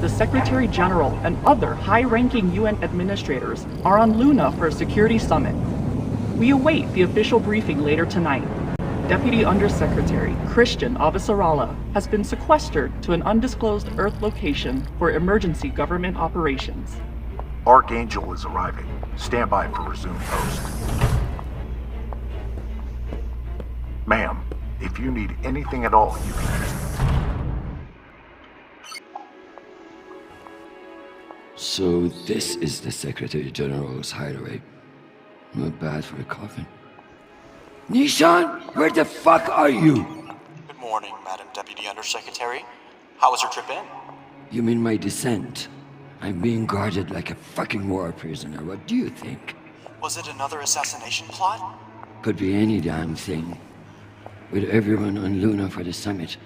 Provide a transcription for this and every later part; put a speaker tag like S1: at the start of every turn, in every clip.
S1: the Secretary General and other high-ranking UN administrators are on Luna for a security summit. We await the official briefing later tonight. Deputy Undersecretary Christian Avasarala has been sequestered to an undisclosed Earth location for emergency government operations.
S2: Archangel is arriving. Stand by for resume post. Ma'am, if you need anything at all, you can use me.
S3: So this is the Secretary General's hideaway. Not bad for a coffin. Nishan, where the fuck are you?
S4: Good morning, Madam Deputy Undersecretary. How was your trip in?
S3: You mean my descent? I'm being guarded like a fucking war prisoner. What do you think?
S4: Was it another assassination plot?
S3: Could be any damn thing. With everyone on Luna for the summit,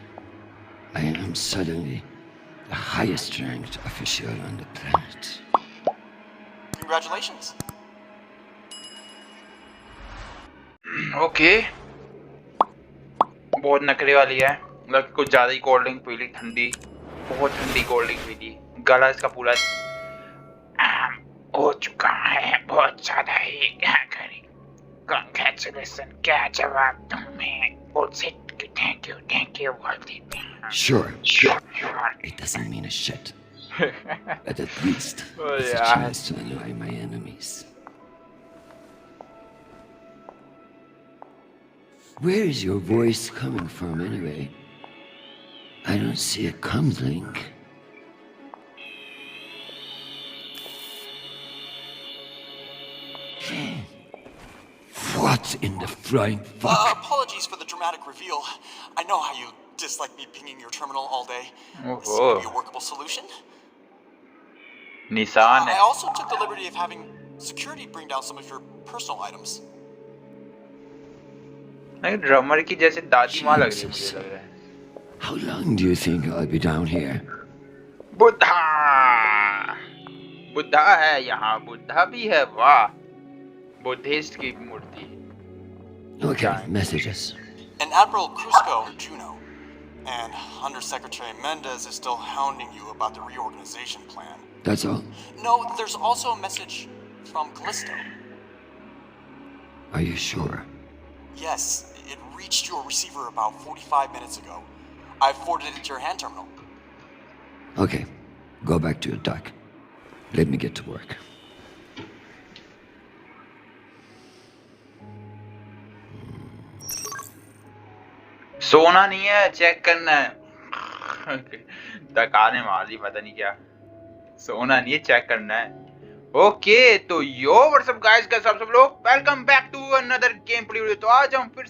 S3: I am suddenly the highest ranked official on the planet.
S4: Congratulations.
S5: Okay बहुत नखरे वाली है मतलब कुछ ज़्यादा ही cold drink P ली ठंडी बहुत ठंडी कोल्ड ड्रिंक पी ली गला इसका पूरा हो चुका है बहुत ज़्यादा ही क्या करें कांग्रेचुलेसन क्या जवाब तुम्हें बोल से थैंक यू बोल देते हैं
S3: Sure. It doesn't mean a shit. But at least it's a chance to annoy my enemies. Where is your voice coming from anyway? I don't see a comms link. What in the flying fuck?
S4: Apologies for the dramatic reveal. I know how you dislike me pinging your terminal all day.
S5: Oh,
S4: This would be a workable solution.
S5: निशान
S4: I
S5: है
S4: also took the liberty of having security bring down some of your personal items.
S5: नहीं drummer की जैसे दादी माँ लग रही है मुझे
S3: Jesus.
S5: लग रहा है
S3: How long do you think I'll be down here?
S5: Buddha Buddha है यहाँ बुद्धा भी है वाह बुद्धिस्ट की मूर्ति
S3: Okay, messages.
S4: And Admiral Cusco, Juno, and Undersecretary Mendez is still hounding you about the reorganization plan.
S3: That's all?
S4: No, there's also a message from Callisto.
S3: Are you sure?
S4: Yes, it reached your receiver about 45 minutes ago. I forwarded it to your hand terminal.
S3: Okay, go back to your dock. Let me get to work.
S5: सोना नहीं है check करना है धक्काने मार दी पता नहीं क्या सोना नहीं है चेक करना है ओके तो यो व्हाट्सअप गाइस का सब लोग welcome back to another game play video. तो आज हम फिर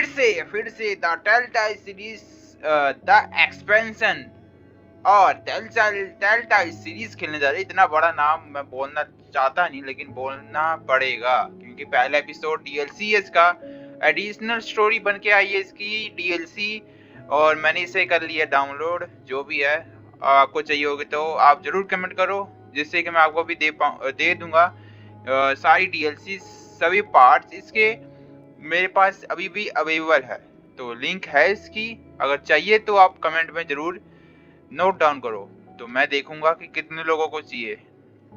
S5: से the Telltale series the expansion और टेलटाइल सीरीज खेलने जा रहे हैं। इतना बड़ा नाम मैं बोलना चाहता नहीं लेकिन बोलना पड़ेगा क्योंकि पहला एपिसोड डीएलसी है इसका एडिशनल स्टोरी बन के आई है इसकी डीएलसी और मैंने इसे कर लिया डाउनलोड। जो भी है आपको चाहिए होगी तो आप जरूर कमेंट करो जिससे कि मैं आपको भी दे दूंगा सारी डीएलसी सभी पार्ट्स इसके मेरे पास अभी भी अवेलेबल है। तो लिंक है इसकी अगर चाहिए तो आप कमेंट में जरूर नोट डाउन करो तो मैं देखूंगा कि कितने लोगों को चाहिए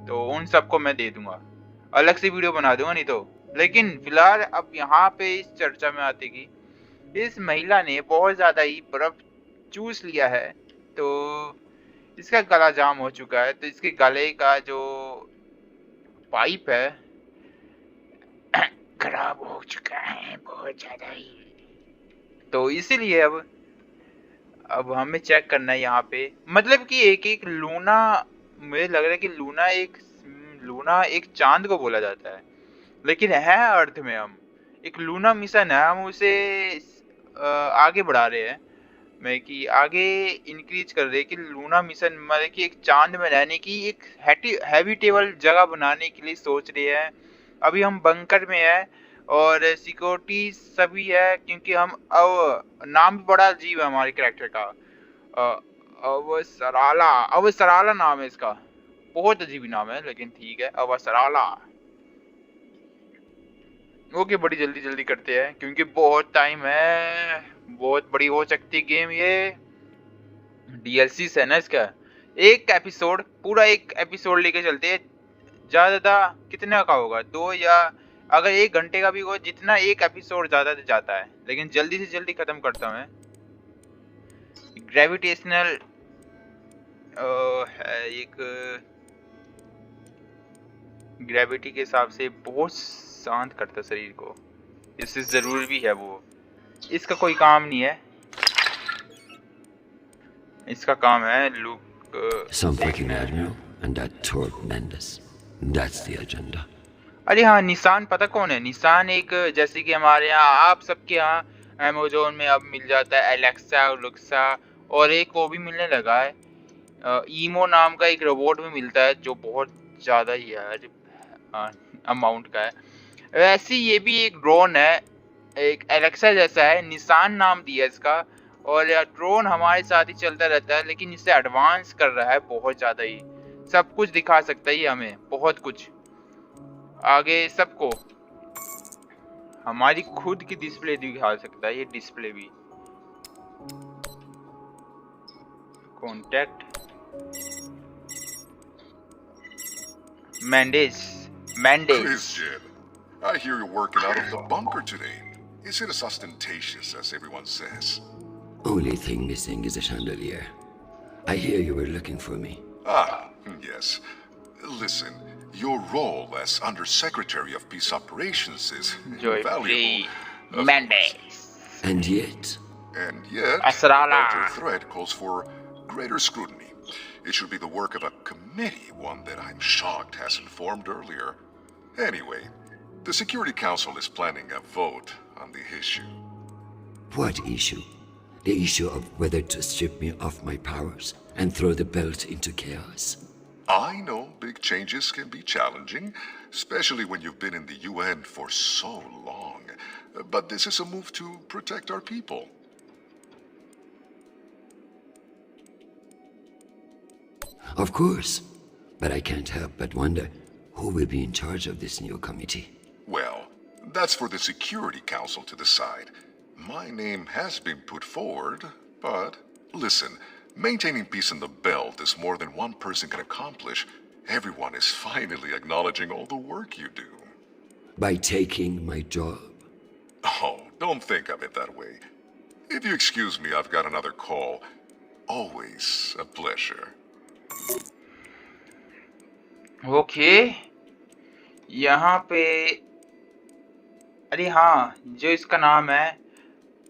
S5: तो उन सबको मैं दे दूंगा अलग से वीडियो बना दूंगा नहीं तो। लेकिन फिलहाल अब यहाँ पे इस चर्चा में आते कि इस महिला ने बहुत ज़्यादा ही बर्फ चूस लिया है तो इसका गला जाम हो चुका है तो इसके गले का जो पाइप है खराब हो चुका है बहुत ज़्यादा ही तो इसीलिए अब हमें चेक करना है यहाँ पे मतलब कि एक लूना मुझे लग रहा है कि लूना एक चांद को बोला जाता है लेकिन है अर्थ में हम एक लूना मिशन है हम उसे आगे बढ़ा रहे हैं मैं कि आगे इंक्रीज कर रहे हैं कि लूना मिशन मतलब कि एक चांद में रहने की एक हैबिटेबल जगह बनाने के लिए सोच रहे हैं। अभी हम बंकर में है और सिक्योरिटी सभी है क्योंकि हम नाम भी बड़ा अजीब है हमारे कैरेक्टर का अवसराला नाम है इसका बहुत अजीब नाम है लेकिन ठीक है अवसराला। ओके बड़ी जल्दी करते हैं क्योंकि बहुत टाइम है बहुत बड़ी हो सकती गेम ये डीएलसी है ना इसका एक एपिसोड, पूरा एक एपिसोड लेके चलते हैं। ज्यादा कितने का होगा, 2 या अगर 1 घंटे का भी हो, जितना एक एपिसोड ज्यादा से जाता है, लेकिन जल्दी से जल्दी खत्म करता हूँ मैं। ग्रेविटेशनल है एक, ग्रेविटी के हिसाब से बहुत शांत करता शरीर को, इससे जरूरी भी है वो। इसका कोई काम नहीं है, इसका काम है look.
S3: Some fucking admiral and that Torb Mendes. That's the agenda.
S5: अरे हाँ, निशान पता कौन है? निशान एक, जैसे कि हमारे यहाँ, आप सबके यहाँ अमेजोन में अब मिल जाता है एलेक्सा, लुक्सा, और एक वो भी मिलने लगा है, ईमो नाम का एक रोबोट भी मिलता है जो बहुत ज़्यादा ही यार अमाउंट का है। वैसे ये भी एक ड्रोन है, एक एलेक्सा जैसा है, निशान नाम दिया इसका, और ड्रोन हमारे साथ ही चलता रहता है, लेकिन इससे एडवांस कर रहा है बहुत ज़्यादा ही, सब कुछ दिखा सकता है ये हमें, बहुत कुछ आगे सबको, हमारी खुद की डिस्प्ले दिखा सकता है ये डिस्प्ले भी। Contact मैंडेज।
S2: Christian, I hear you're working out of the bunker today. Is it as ostentatious as everyone says?
S3: Only thing missing is a chandelier. I hear you were looking for me.
S2: Ah, yes. Listen, your role as Undersecretary of Peace Operations is invaluable.
S5: Mendes.
S3: And yet,
S5: Avasarala.
S2: the threat calls for greater scrutiny. It should be the work of a committee, one that I'm shocked hasn't formed earlier. Anyway, the Security Council is planning a vote on the issue.
S3: what issue? The issue of whether to strip me of my powers and throw the belt into chaos.
S2: I know big changes can be challenging, especially when you've been in the UN for so long. But this is a move to protect our people.
S3: Of course, but I can't help but wonder who will be in charge of this new committee.
S2: Well, that's for the Security Council to decide. My name has been put forward, but listen, maintaining peace in the belt is more than one person can accomplish. Everyone is finally acknowledging all the work you do.
S3: By taking my job.
S2: Oh, don't think of it that way. If you excuse me, I've got another call. Always a pleasure.
S5: Okay, यहाँ पे, अरे हाँ, जो इसका नाम है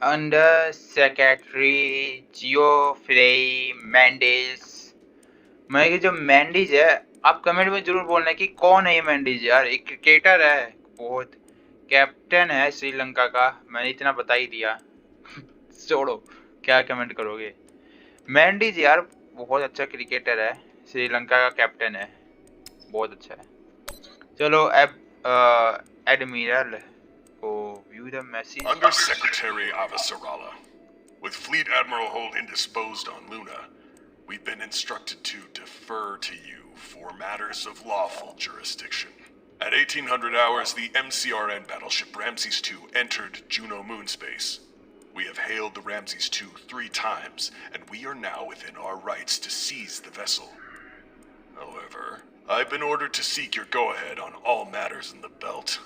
S5: under secretary Geoffrey Mendis. मैं जो मेंडेज है, आप कमेंट में जरूर बोलना कि कौन है ये मेंडेज यार। एक क्रिकेटर है, बहुत कैप्टन है श्रीलंका का, मैंने इतना बता ही दिया। छोड़ो, क्या कमेंट करोगे। मेंडेज यार बहुत अच्छा क्रिकेटर है, श्रीलंका का कैप्टन है, बहुत अच्छा है। चलो अब एडमिरल को view the message.
S6: Under Secretary Avasarala, with Fleet Admiral Holt indisposed on Luna, we've been instructed to defer to you for matters of lawful jurisdiction. At 1800 hours, the MCRN battleship Ramses II entered Juno moon space. We have hailed the Ramses II 3 times, and we are now within our rights to seize the vessel. However, I've been ordered to seek your go-ahead on all matters in the belt,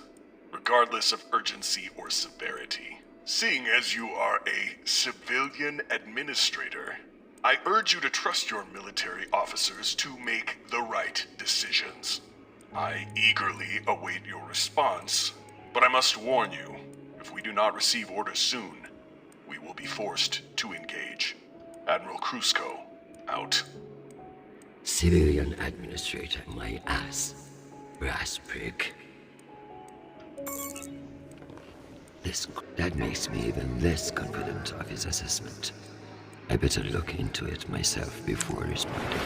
S6: regardless of urgency or severity. Seeing as you are a civilian administrator, I urge you to trust your military officers to make the right decisions. I eagerly await your response, but I must warn you, if we do not receive orders soon, we will be forced to engage. Admiral Krusco, out.
S3: Civilian administrator, my ass. Brass prick. That makes me even less confident of his assessment. I better look into it myself before responding.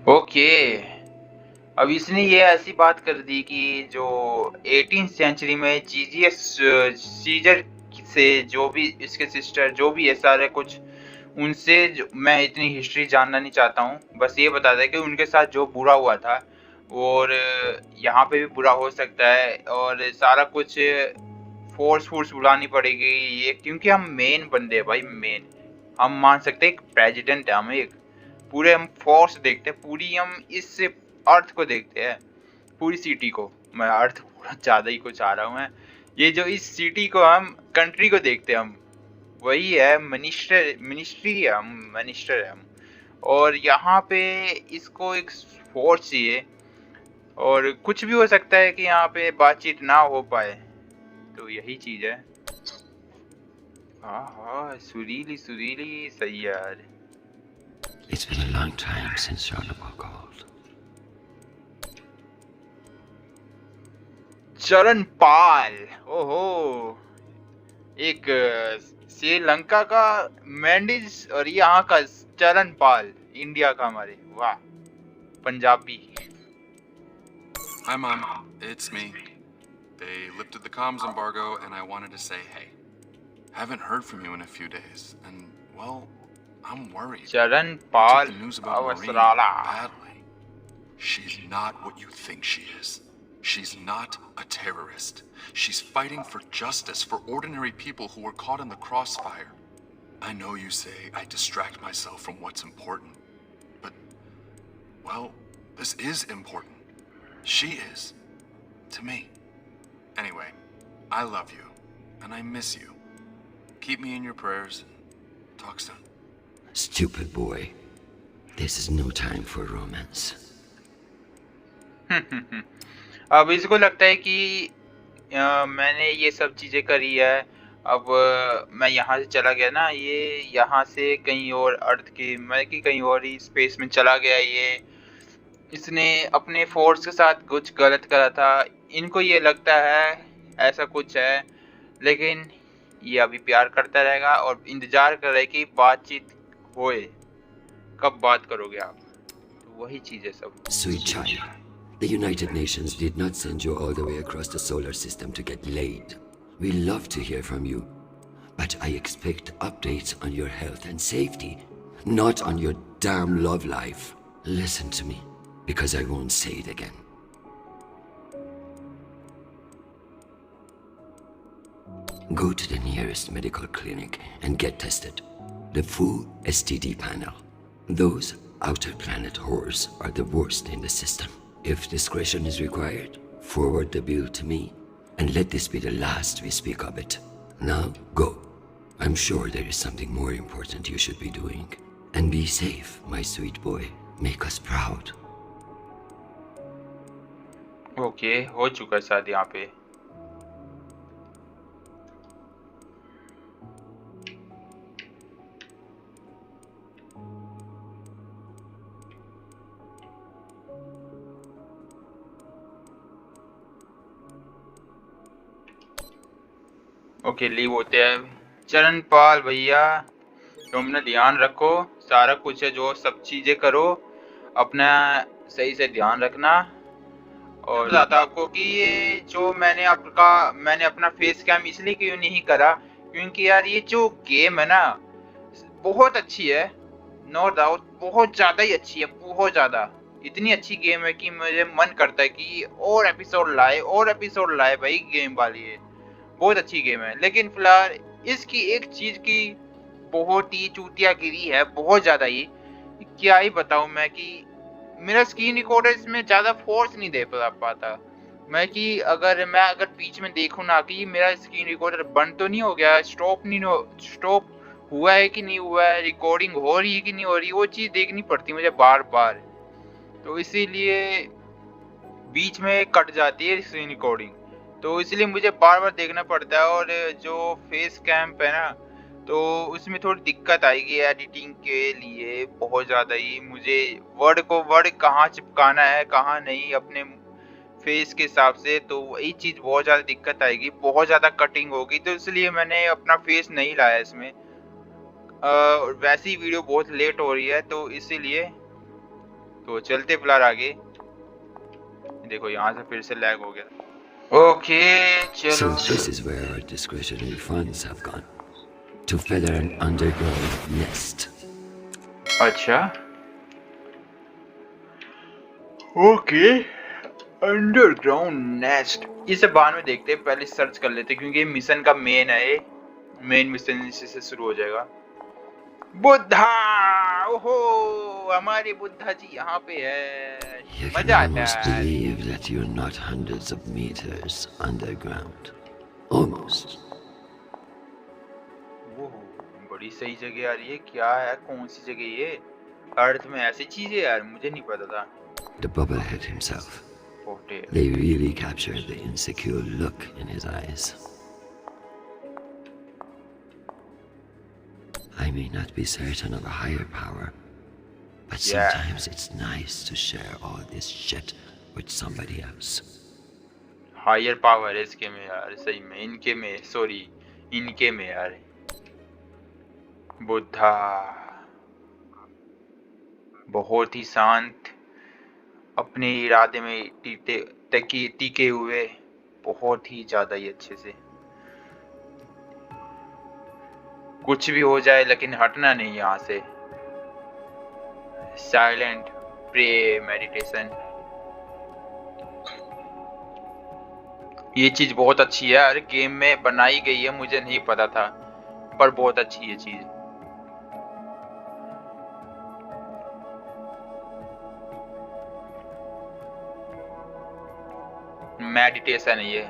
S5: Okay, अब इसने ये ऐसी बात कर दी कि जो 18th century में scissor से जो भी इसके सिस्टर जो भी है सारे कुछ उनसे मैं इतनी हिस्ट्री जानना नहीं चाहता हूँ। बस ये बता दें कि उनके साथ जो बुरा हुआ था और यहाँ पे भी बुरा हो सकता है, और सारा कुछ फोर्स बुलानी पड़ेगी ये, क्योंकि हम मेन बंदे हैं भाई, मेन। हम मान सकते हैं एक प्रेसिडेंट है, हम एक पूरे हम फोर्स देखते हैं, पूरी हम इस अर्थ को देखते हैं, पूरी सिटी को। मैं अर्थ पूरा ज़्यादा ही कुछ आ रहा हूँ मैं। ये जो इस सिटी को हम कंट्री को देखते हैं हम, वही है मिनिस्ट्री है हम, मिनिस्टर है हम। और यहाँ पे इसको एक फोर्स चाहिए, और कुछ भी हो सकता है कि यहाँ पे बातचीत ना हो पाए, तो यही चीज है। हाँ, सुरीली सुरीली सही है यार।
S3: It's been a long time since Charlemagne called.
S5: चरणपाल, ओहो, एक श्रीलंका का मैंडिस और यहाँ का चरणपाल, इंडिया का हमारे, वाह, Punjabi.
S7: Hi, Mom. It's me. They lifted the comms embargo, and I wanted to say hey. Haven't heard from you in a few days, and, well, I'm worried. I
S5: चरणपाल
S7: took the news about Maureen
S5: अवसराला।
S7: badly. She's not what you think she is. She's not a terrorist. She's fighting for justice for ordinary people who were caught in the crossfire. I know you say I distract myself from what's important, but, well, this is important. She is. To me. Anyway, I love you, and I miss you. Keep me in your prayers. Talk soon.
S3: Stupid boy. This is no time for romance.
S5: अब इसको लगता है कि मैंने ये सब चीजें करी है, अब मैं यहाँ से चला गया ना, ये यहाँ से कहीं और अर्थ की, मैं कि कहीं और ही स्पेस में चला गया, ये इसने अपने फोर्स के साथ कुछ गलत करा था, इनको ये लगता है ऐसा कुछ है, लेकिन ये अभी प्यार करता रहेगा और इंतजार कर रहा है कि बातचीत होए, कब बात करोगे आप, तो वही चीज़ है सब।
S3: Sweet child, the United Nations did not send you all the way across the solar system to get laid. We love to hear from you, but I expect updates on your health and safety, not on your damn love life. Listen to me, because I won't say it again. Go to the nearest medical clinic and get tested. The full STD panel. Those outer planet whores are the worst in the system. If discretion is required, forward the bill to me, and let this be the last we speak of it. Now, go. I'm sure there is something more important you should be doing. And be safe, my sweet boy. Make us proud.
S5: Okay, हो चुका है शायद यहाँ पे। Okay, leave होते हैं। चरणपाल भैया, तुमने ध्यान रखो, सारा कुछ है जो सब चीजें करो, अपना सही से ध्यान रखना। और बताता आपको कि ये जो मैंने अपना फेस कैम इसलिए क्यों नहीं करा, क्योंकि यार ये जो गेम है ना बहुत अच्छी है, नो डाउट बहुत ज्यादा ही अच्छी है, बहुत ज्यादा। इतनी अच्छी गेम है कि मुझे मन करता है कि और एपिसोड लाए भाई, गेम वाली है, बहुत अच्छी गेम है। लेकिन फिलहाल इसकी एक चीज की बहुत ही चूतियागिरी है, बहुत ज्यादा ही, क्या ही बताऊं मैं, कि मेरा स्क्रीन रिकॉर्डर इसमें ज्यादा फोर्स नहीं दे पाता मैं, कि अगर बीच में देखूं ना कि मेरा स्क्रीन रिकॉर्डर बंद तो नहीं हो गया, स्टॉप हुआ है कि नहीं हुआ है, रिकॉर्डिंग हो रही है कि नहीं हो रही, वो चीज देखनी पड़ती मुझे बार बार, तो इसीलिए बीच में कट जाती है स्क्रीन रिकॉर्डिंग, तो इसलिए मुझे बार बार देखना पड़ता है। और जो फेस कैम्प है ना, तो उसमें थोड़ी दिक्कत आएगी एडिटिंग के लिए, बहुत ज़्यादा ही। मुझे वर्ड कहाँ चिपकाना है कहाँ नहीं अपने फेस के हिसाब से, तो वही चीज़ बहुत ज़्यादा दिक्कत आएगी, बहुत ज़्यादा कटिंग होगी, तो इसलिए मैंने अपना फेस नहीं लाया इसमें। वैसे ही वीडियो बहुत लेट हो रही है, तो इसीलिए तो चलते फिलहाल आगे। देखो यहाँ से फिर से लैग हो गया। ओके चलो।
S3: So this is where our discretionary funds have gone. To feather an underground nest.
S5: अच्छा, ओके, अंडरग्राउंड नेस्ट, इसे बाद में देखते हैं, पहले सर्च कर लेते हैं क्योंकि मिशन का मेन है, मेन मिशन इसी से शुरू हो जाएगा। बुद्धा, ओहो हमारे बुद्धा जी यहाँ पे है,
S3: You can
S5: मजा आता
S3: almost
S5: है।
S3: believe that you're not hundreds of meters underground. Almost.
S5: ओहो बड़ी सही जगह आ रही है, क्या है, कौन सी जगह ये? अर्थ में ऐसी चीजें यार, मुझे नहीं पता था।
S3: The bubblehead himself.
S5: Pote
S3: They really captured the insecure look in his eyes. I may not be certain of a higher power, but
S5: Yeah.
S3: sometimes it's nice to share all this shit with somebody else.
S5: Higher power है इसके में यार, सही में इनके में, sorry इनके में यार। बुद्धा बहुत ही शांत, अपने इरादे में टीके हुए, बहुत ही ज्यादा ही अच्छे से। कुछ भी हो जाए लेकिन हटना नहीं यहाँ से। साइलेंट प्रे मेडिटेशन, ये चीज बहुत अच्छी है यार, गेम में बनाई गई है, मुझे नहीं पता था पर बहुत अच्छी है चीज। मेडिटेशन है ये।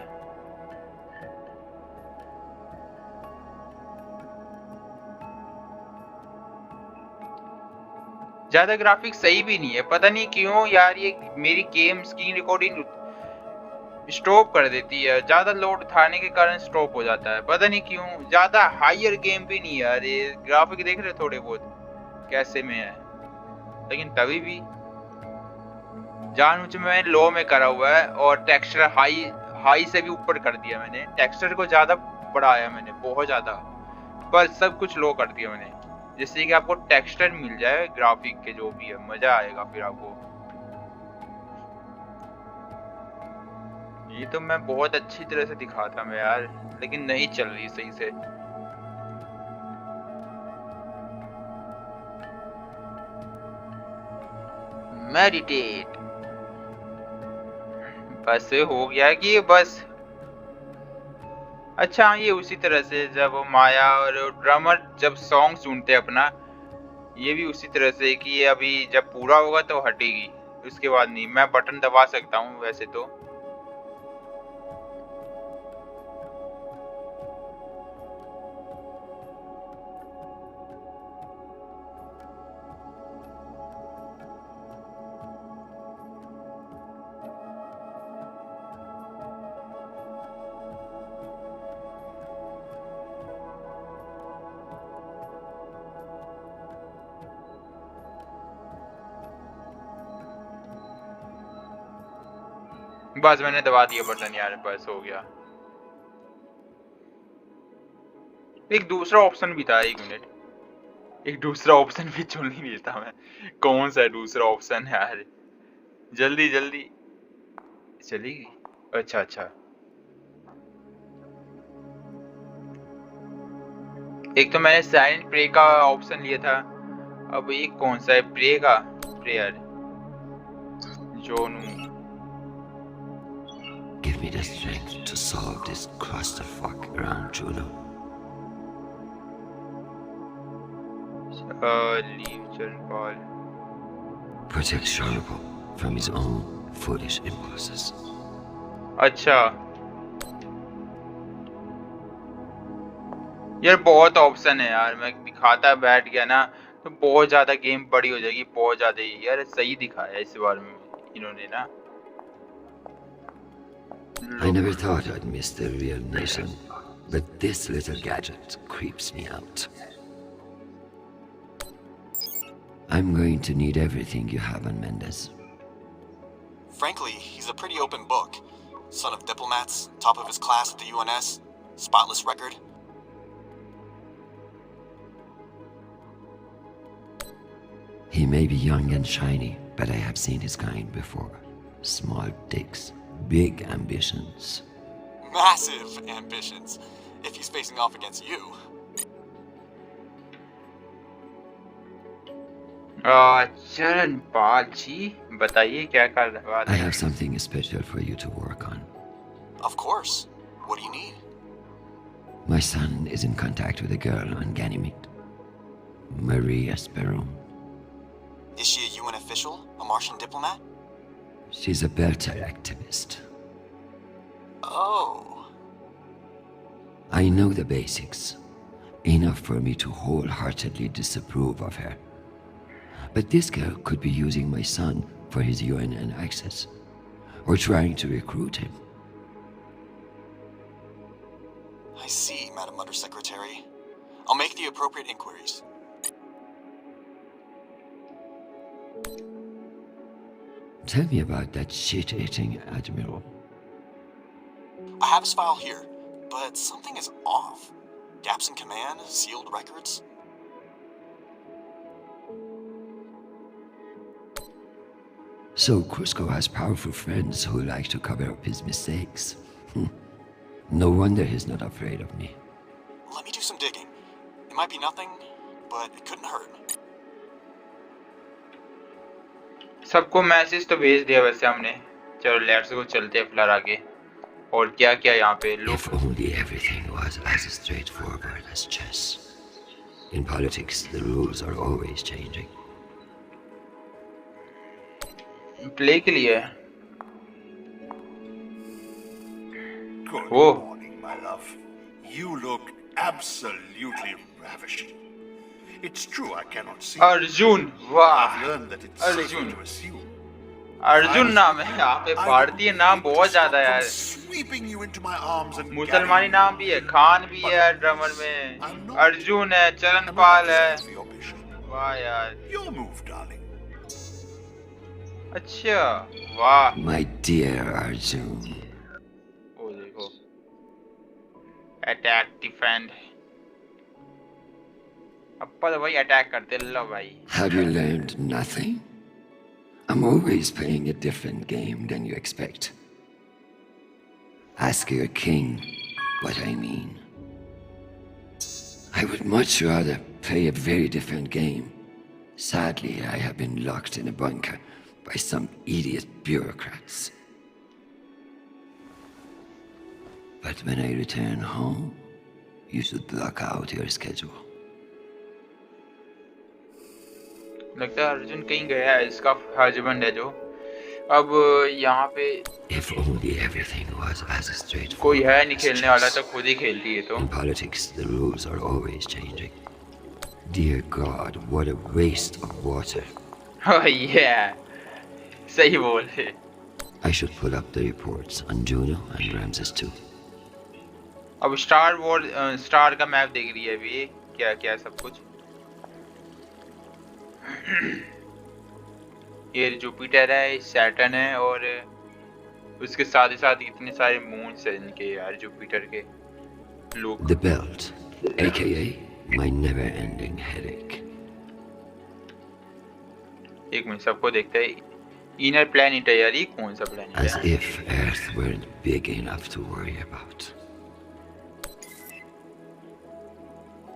S5: ज्यादा ग्राफिक्स सही भी नहीं है, पता नहीं क्यों यार, ये मेरी गेम स्क्रीन रिकॉर्डिंग स्टॉप कर देती है, ज्यादा लोड उठाने के कारण स्टॉप हो जाता है, पता नहीं क्यों। ज्यादा हायर गेम भी नहीं है यार, ये ग्राफिक देख रहे थोड़े बहुत कैसे में है, लेकिन तभी भी जानबूझ मैं लो में करा हुआ है और टेक्सचर हाई से भी ऊपर कर दिया मैंने, टेक्सचर को ज्यादा बढ़ाया मैंने, बहुत ज्यादा, पर सब कुछ लो कर दिया मैंने, जिससे कि आपको टेक्सचर मिल जाए ग्राफिक के, जो भी है मजा आएगा फिर आपको। ये तो मैं बहुत अच्छी तरह से दिखाता मैं यार, लेकिन नहीं चल रही सही से। मेडिटेट, बस हो गया कि बस। अच्छा ये उसी तरह से जब माया और ड्रमर जब सॉन्ग सुनते हैं अपना, ये भी उसी तरह से कि ये अभी जब पूरा होगा तो हटेगी, उसके बाद नहीं। मैं बटन दबा सकता हूँ वैसे तो। बस मैंने दबा दिया बटन यार, बस हो गया। एक दूसरा ऑप्शन भी था, एक मिनट, एक दूसरा ऑप्शन भी चुन नहीं लेता मैं, कौन सा दूसरा ऑप्शन है यार, जल्दी जल्दी चली गई। अच्छा अच्छा, एक तो मैंने साइलेंट प्रे का ऑप्शन लिया था, अब एक कौन सा है, प्रे का, prayer Jonu.
S3: Give me the strength to solve this clusterfuck around Juno.
S5: Leave चरण पाल।
S3: Protect Sharpo from his own foolish impulses.
S5: अच्छा यार बहुत ऑप्शन है यार, मैं दिखाता बैठ गया ना तो बहुत ज्यादा गेम बड़ी हो जाएगी, बहुत ज्यादा ही यार। सही दिखाया इस बार में इन्होंने ना।
S3: I never thought I'd miss the real nation, but this little gadget creeps me out. I'm going to need everything you have on Mendez.
S4: Frankly, he's a pretty open book. Son of diplomats, top of his class at the UNS, spotless record.
S3: He may be young and shiny, but I have seen his kind before. Small dicks, big ambitions.
S4: Massive ambitions, if he's facing off against you.
S5: चरण पाल जी, बताइए क्या कर बात
S3: I
S5: है?
S3: have something special for you to work on.
S4: Of course. What do you need?
S3: My son is in contact with a girl on Ganymede. Maria Sparrow.
S4: Is she a UN official? A Martian diplomat?
S3: She's a Belter activist.
S4: Oh.
S3: I know the basics, enough for me to wholeheartedly disapprove of her. But this girl could be using my son for his UNN access, or trying to recruit him.
S4: I see, Madam Undersecretary. I'll make the appropriate inquiries.
S3: Tell me about that shit-eating admiral.
S4: I have his file here, but something is off. Gaps in command, sealed records.
S3: So Cusco has powerful friends who like to cover up his mistakes. No wonder he's not afraid of me.
S4: Let me do some digging. It might be nothing, but it couldn't hurt.
S5: सबको message तो भेज दिया वैसे हमने. चलो let's go, चलते हैं फिलहाल आगे. और क्या क्या यहाँ पे लोग.
S3: If only everything was as straightforward as chess. In politics, the rules are always changing.
S5: Play के लिए.
S8: Good
S5: Oh.
S8: morning, my love. You look absolutely ravishing. It's true I cannot see.
S5: Arjun, वाह.
S8: I've learned that it's safer
S5: Arjun.
S8: to assume.
S5: Arjun नाम है यहाँ पे. भारतीय नाम बहुत ज्यादा है यार.
S8: Sweeping you into my arms and
S5: मुसलमानी नाम भी है, खान भी है ड्रमर में. अर्जुन है, चरणपाल है. वाह यार.
S8: Your move, darling.
S5: अच्छा, वाह.
S3: My dear Arjun.
S5: ओ देखो, अटैक डिफेंड. अप्पा तो भाई अटैक करते लो भाई.
S3: Have you learned nothing? I'm always playing a different game than you expect. Ask your king what I mean. I would much rather play a very different game. Sadly, I have been locked in a bunker by some idiot bureaucrats. But when I return home, you should block out your schedule.
S5: लगता है अर्जुन कहीं गया है. इसका husband है जो. अब यहाँ पे
S3: If only everything was as straightforward.
S5: कोई है नहीं
S3: as
S5: खेलने वाला,
S3: chess.
S5: तो खुद ही खेलती है तो.
S3: In politics, the rules are always changing. Dear God, what a waste of water.
S5: Oh yeah, सही बोले.
S3: I should pull up the reports on Juno and Ramses too.
S5: अब स्टार का मैप देख रही है अभी. क्या क्या सब कुछ. ये जुपिटर है, सैटर्न है, और उसके साथ ही साथ इतने सारे मून्स हैं इनके यार जुपिटर के. लोग
S3: The belt, aka my never-ending headache.
S5: एक मिनट, सबको देखते हैं. इनर प्लैनेट है यार. ये कौन सा प्लैनेट
S3: As
S5: है?
S3: if Earth weren't big enough to worry about.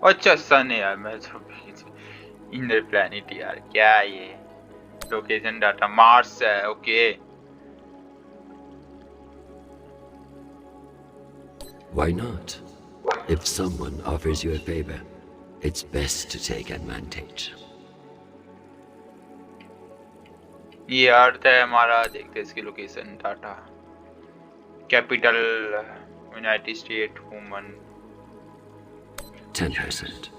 S5: अच्छा सन है यार. मैं तो इनर प्लैनेट यार. क्या है ये? लोकेशन डाटा मार्स है. Okay.
S3: Why not? If someone offers you a favor, it's best to take advantage.
S5: ये अर्थ है हमारा. देखते हैं इसकी location data. Capital United state. Human
S3: 10%.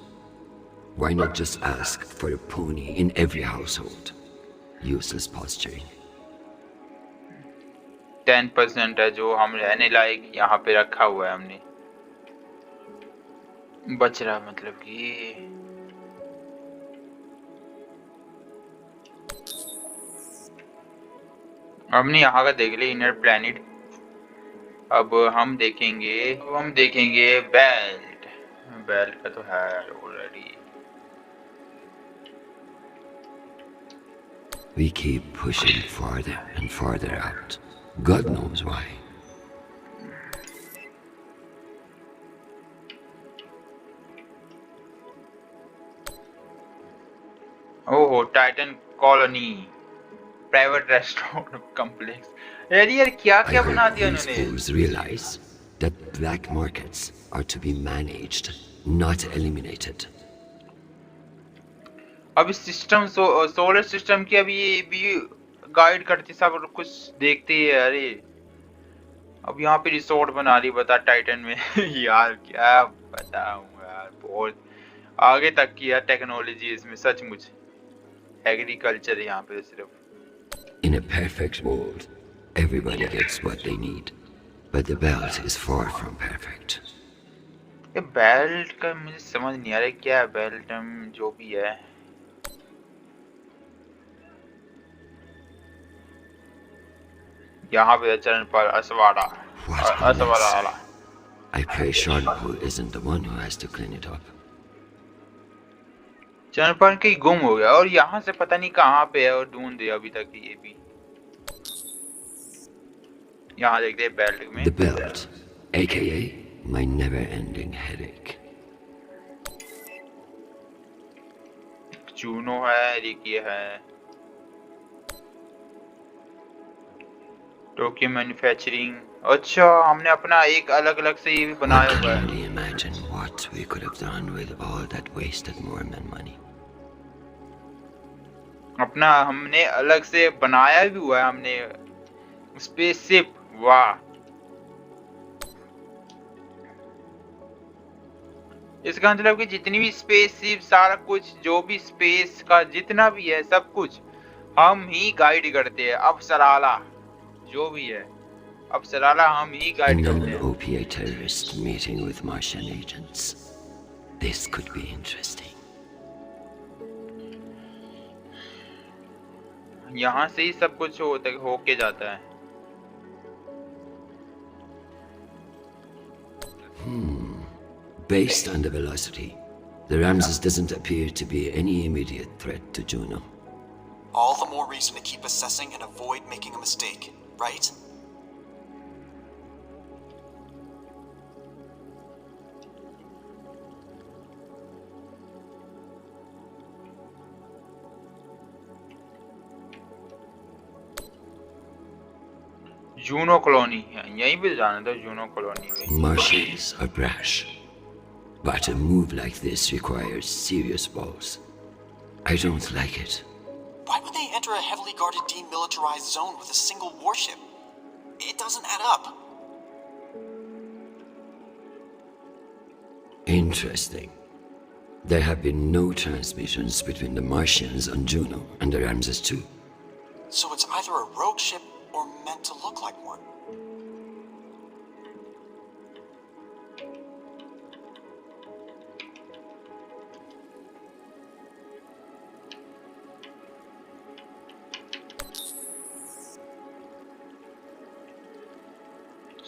S3: Why not just ask for a pony in every household? Useless posturing.
S5: 10% है जो हम रहने लायक यहाँ पे रखा हुआ है हमने. बच रहा मतलब कि हमने यहाँ का देख लिया इनर प्लैनेट. अब हम देखेंगे बेल्ट. बेल्ट का तो है already.
S3: We keep pushing farther and farther out. God knows why.
S5: ओहो Titan colony private restaurant complex. यार क्या
S3: I
S5: क्या
S3: hope
S5: बना दिया
S3: these
S5: उन्होंने।
S3: fools realize that black markets are to be managed, not eliminated.
S5: अभी सिस्टम सोलर सिस्टम की अभी ये भी गाइड करती सब कुछ देखते ही है। अरे अब यहाँ पे रिसोर्ट बना ली बता टाइटन में। यार क्या बताऊं यार, बहुत आगे तक की है टेक्नोलॉजी इसमें सचमुच। एग्रीकल्चर यहाँ पे सिर्फ।
S3: In a perfect world, everybody gets what they need, but the belt is far from perfect.
S5: ये बेल्ट का मुझे समझ नहीं आ रहा क्या है बेल्ट, जो भी है। यहाँ पे चरण पर असवाड़ा
S3: What a mess.
S5: असवाड़ा।
S3: I pray Sharnpool isn't the one who has to clean it up.
S5: चरण पर कहीं गुम हो गया और यहाँ से पता नहीं कहाँ पे है और ढूंढ दिया अभी तक ये भी। यहाँ देखते हैं बेल्ट में।
S3: The belt, aka my never-ending headache.
S5: चूनो है, रिकी है, टोक्यो मैन्युफैक्चरिंग। अच्छा हमने अपना एक अलग अलग से ये भी
S3: One
S5: बनाया
S3: can
S5: हुआ है।
S3: only imagine what we could have done with all that wasted Mormon money.
S5: अपना हमने अलग से बनाया भी हुआ है हमने स्पेसशिप। वाह, इसका मतलब कि जितनी भी स्पेसशिप सारा कुछ जो भी स्पेस का जितना भी है सब कुछ हम ही गाइड करते हैं। अप्सराला जो भी है अप्सराला हम ही
S3: A
S5: गाइड
S3: known
S5: करते हैं।
S3: OPA terrorist meeting with Martian agents. This could be interesting.
S5: यहाँ से ही सब कुछ होके जाता है।
S3: Based on the velocity, the Ramses doesn't appear to be any immediate threat to Juno.
S4: All the more reason to keep assessing and avoid making a mistake, right?
S5: Juno colony है, यहीं पे जाना था जूनो कॉलोनी में।
S3: Martians are brash, but a move like this requires serious balls. I don't like it.
S4: Why would they enter a heavily guarded demilitarized zone with a single warship? It doesn't add up.
S3: Interesting. There have been no transmissions between the Martians on Juno and the Ramses 2.
S4: So it's either a rogue ship or meant to look like one.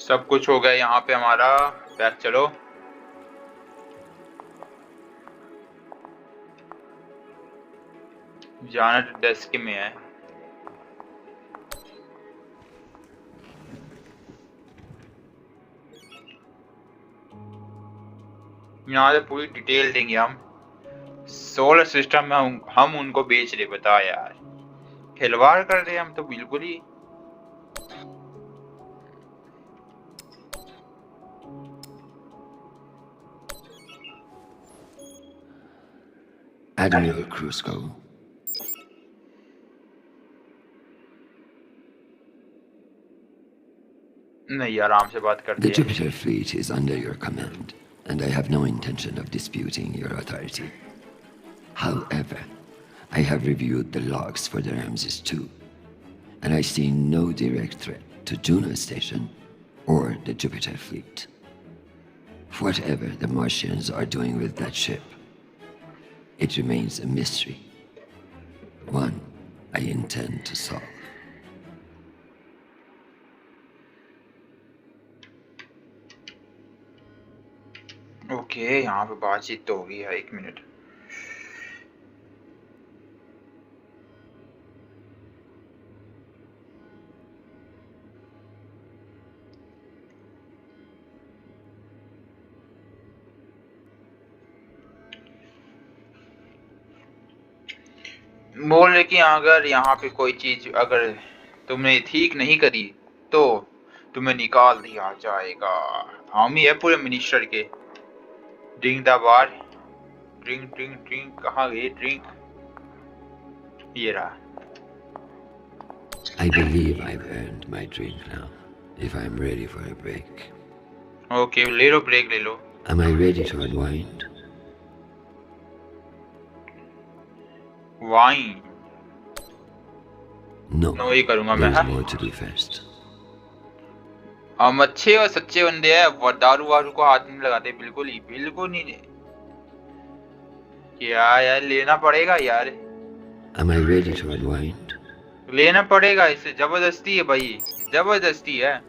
S5: सब कुछ हो गया यहाँ पे हमारा। Back चलो। जाना desk में है। यहाँ से पूरी डिटेल देंगे हम। सोलर सिस्टम में हम उनको बेच रहे, बता यार खिलवाड़ कर रहे हैं हम तो बिल्कुल ही।
S3: Admiral Crusoe.
S5: नहीं आराम से बात
S3: The
S5: करते हैं।
S3: Jupiter fleet is under your command, and I have no intention of disputing your authority. However, I have reviewed the logs for the Ramses 2, and I see no direct threat to Juno Station or the Jupiter fleet. Whatever the Martians are doing with that ship, it remains a mystery. One I intend to solve.
S5: Okay यहाँ पे बातचीत तो होगी है, एक minute. बोल रहे कि अगर यहाँ पे कोई चीज अगर तुमने ठीक नहीं करी तो तुम्हें निकाल दिया जाएगा। हम ही है पूरे मिनिस्टर के। Drink the bar, drink drink drink, कहाँ गई ड्रिंक? ये रहा।
S3: I believe I've earned my drink now, if I'm ready for a break.
S5: Okay ले लो, ब्रेक ले लो।
S3: Am I ready to unwind?
S5: Wine
S3: No.
S5: No ही करूंगा मैं।
S3: There's more to do first.
S5: हम अच्छे और सच्चे बंदे हैं, वो दारू वारू को हाथ नहीं लगाते, बिल्कुल नहीं। क्या यार, लेना पड़ेगा यार,
S3: Am I ready to unwind?
S5: लेना पड़ेगा इसे, जबरदस्ती है भाई, जबरदस्ती है।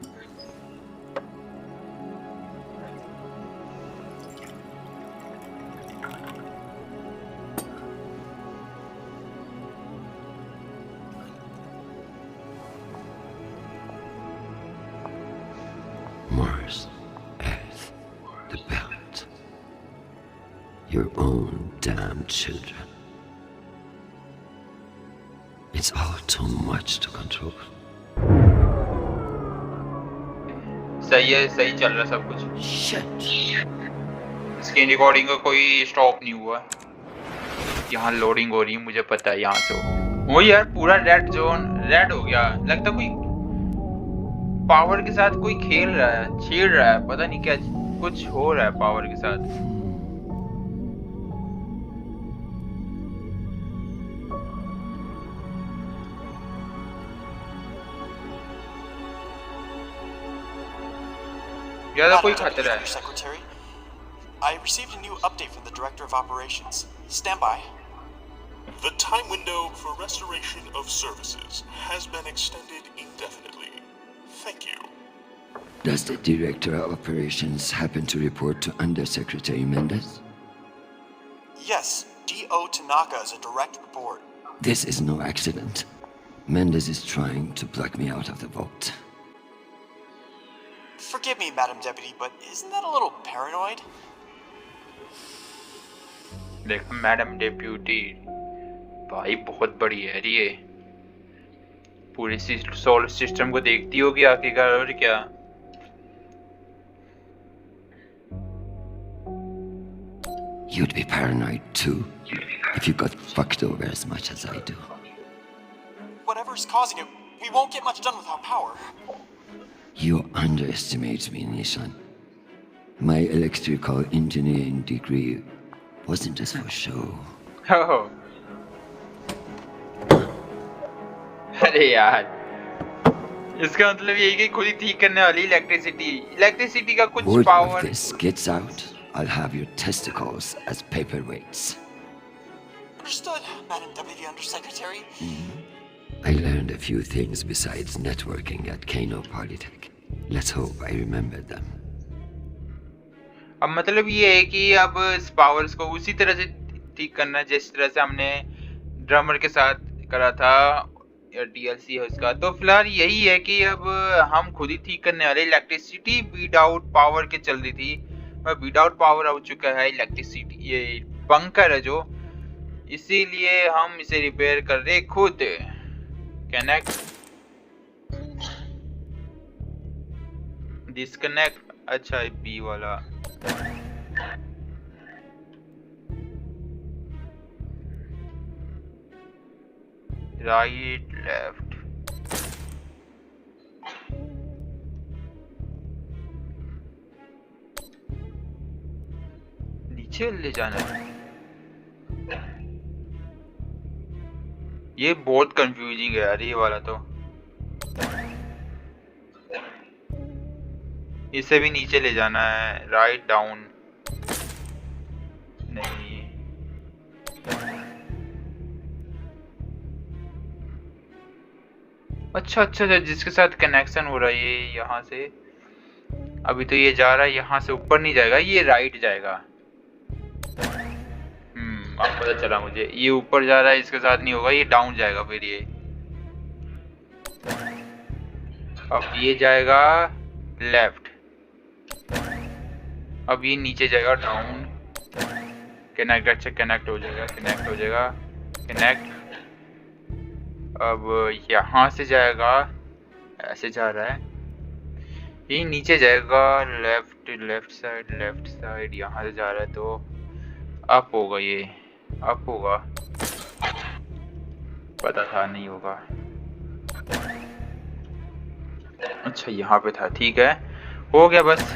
S3: Mars, Earth, the belt. Your own damn children. It's all too much to control.
S5: सही है, सही चल रहा सब कुछ।
S3: Shit.
S5: इसकी रिकॉर्डिंग का कोई स्टॉप नहीं हुआ। यहाँ लोडिंग हो रही है, मुझे पता है यहाँ से। वो यार पूरा रेड जोन रेड हो गया, लगता कोई पावर के साथ कोई खेल रहा है, छेड़ रहा है, पता नहीं क्या कुछ हो रहा है पावर के साथ। ज्यादा कोई खतरा है।
S4: Secretary, I received a new update from the Director of Operations. Stand by.
S6: The time window for restoration of services has been extended indefinitely. Thank you.
S3: Does the Director of Operations happen to report to Undersecretary Mendez?
S4: Yes, D.O. Tanaka is a direct report.
S3: This is no accident. Mendez is trying to pluck me out of the vault.
S4: Forgive me, Madam Deputy, but isn't that a little paranoid?
S5: देखो madam deputy भाई बहुत बड़ी है ये, पूरे solar system को देखती होगी आखिरकार, और क्या।
S3: You'd be paranoid too, if you got fucked over as much as I do.
S4: Whatever's causing it, we won't get much done without power.
S3: You underestimate me, Nishan. My electrical engineering degree wasn't just for show.
S5: Oh. अरे यार, इसका मतलब यही कि खुद ही ठीक करने वाली इलेक्ट्रिसिटी का कुछ
S3: Word
S5: power.
S3: of this gets out, I'll have your testicles as paperweights.
S4: Understood, Madam Deputy Undersecretary.
S3: I learned a few things besides networking at Kano Polytech. Let's hope I remember them.
S5: अब मतलब ये है कि अब इस powers को उसी तरह से ठीक करना जिस तरह से हमने ड्रमर के साथ करा था, या डीएलसी है उसका। तो फिलहाल यही है कि अब हम खुद ही ठीक करने वाले। इलेक्ट्रिसिटी विदाउट पावर के चल रही थी, और विदाउट पावर हो चुका है इलेक्ट्रिसिटी, ये बंकर है जो, इसीलिए हम इसे रिपेयर कर रहे खुद। कनेक्ट, डिस्कनेक्ट, अच्छा बी वाला। राइट लेफ्ट, नीचे ले जाना है। ये बहुत कंफ्यूजिंग है यार ये वाला तो। इसे भी नीचे ले जाना है, राइट डाउन नहीं। अच्छा अच्छा अच्छा, जिसके साथ कनेक्शन हो रहा है ये यहाँ से। अभी तो ये जा रहा है यहाँ से, ऊपर नहीं जाएगा, ये राइट जाएगा। अब पता चला मुझे, ये ऊपर जा रहा है, इसके साथ नहीं होगा, ये डाउन जाएगा फिर ये। अब ये जाएगा लेफ्ट, अब ये नीचे जाएगा डाउन। कनेक्ट, अच्छा कनेक्ट हो जाएगा, कनेक्ट हो जाएगा, कनेक्ट। अब यहाँ से जाएगा, ऐसे जा रहा है, ये नीचे जाएगा, लेफ्ट साइड यहाँ से जा रहा है, तो अप होगा, ये अप होगा, पता था नहीं होगा। अच्छा यहाँ पे था, ठीक है, हो गया बस।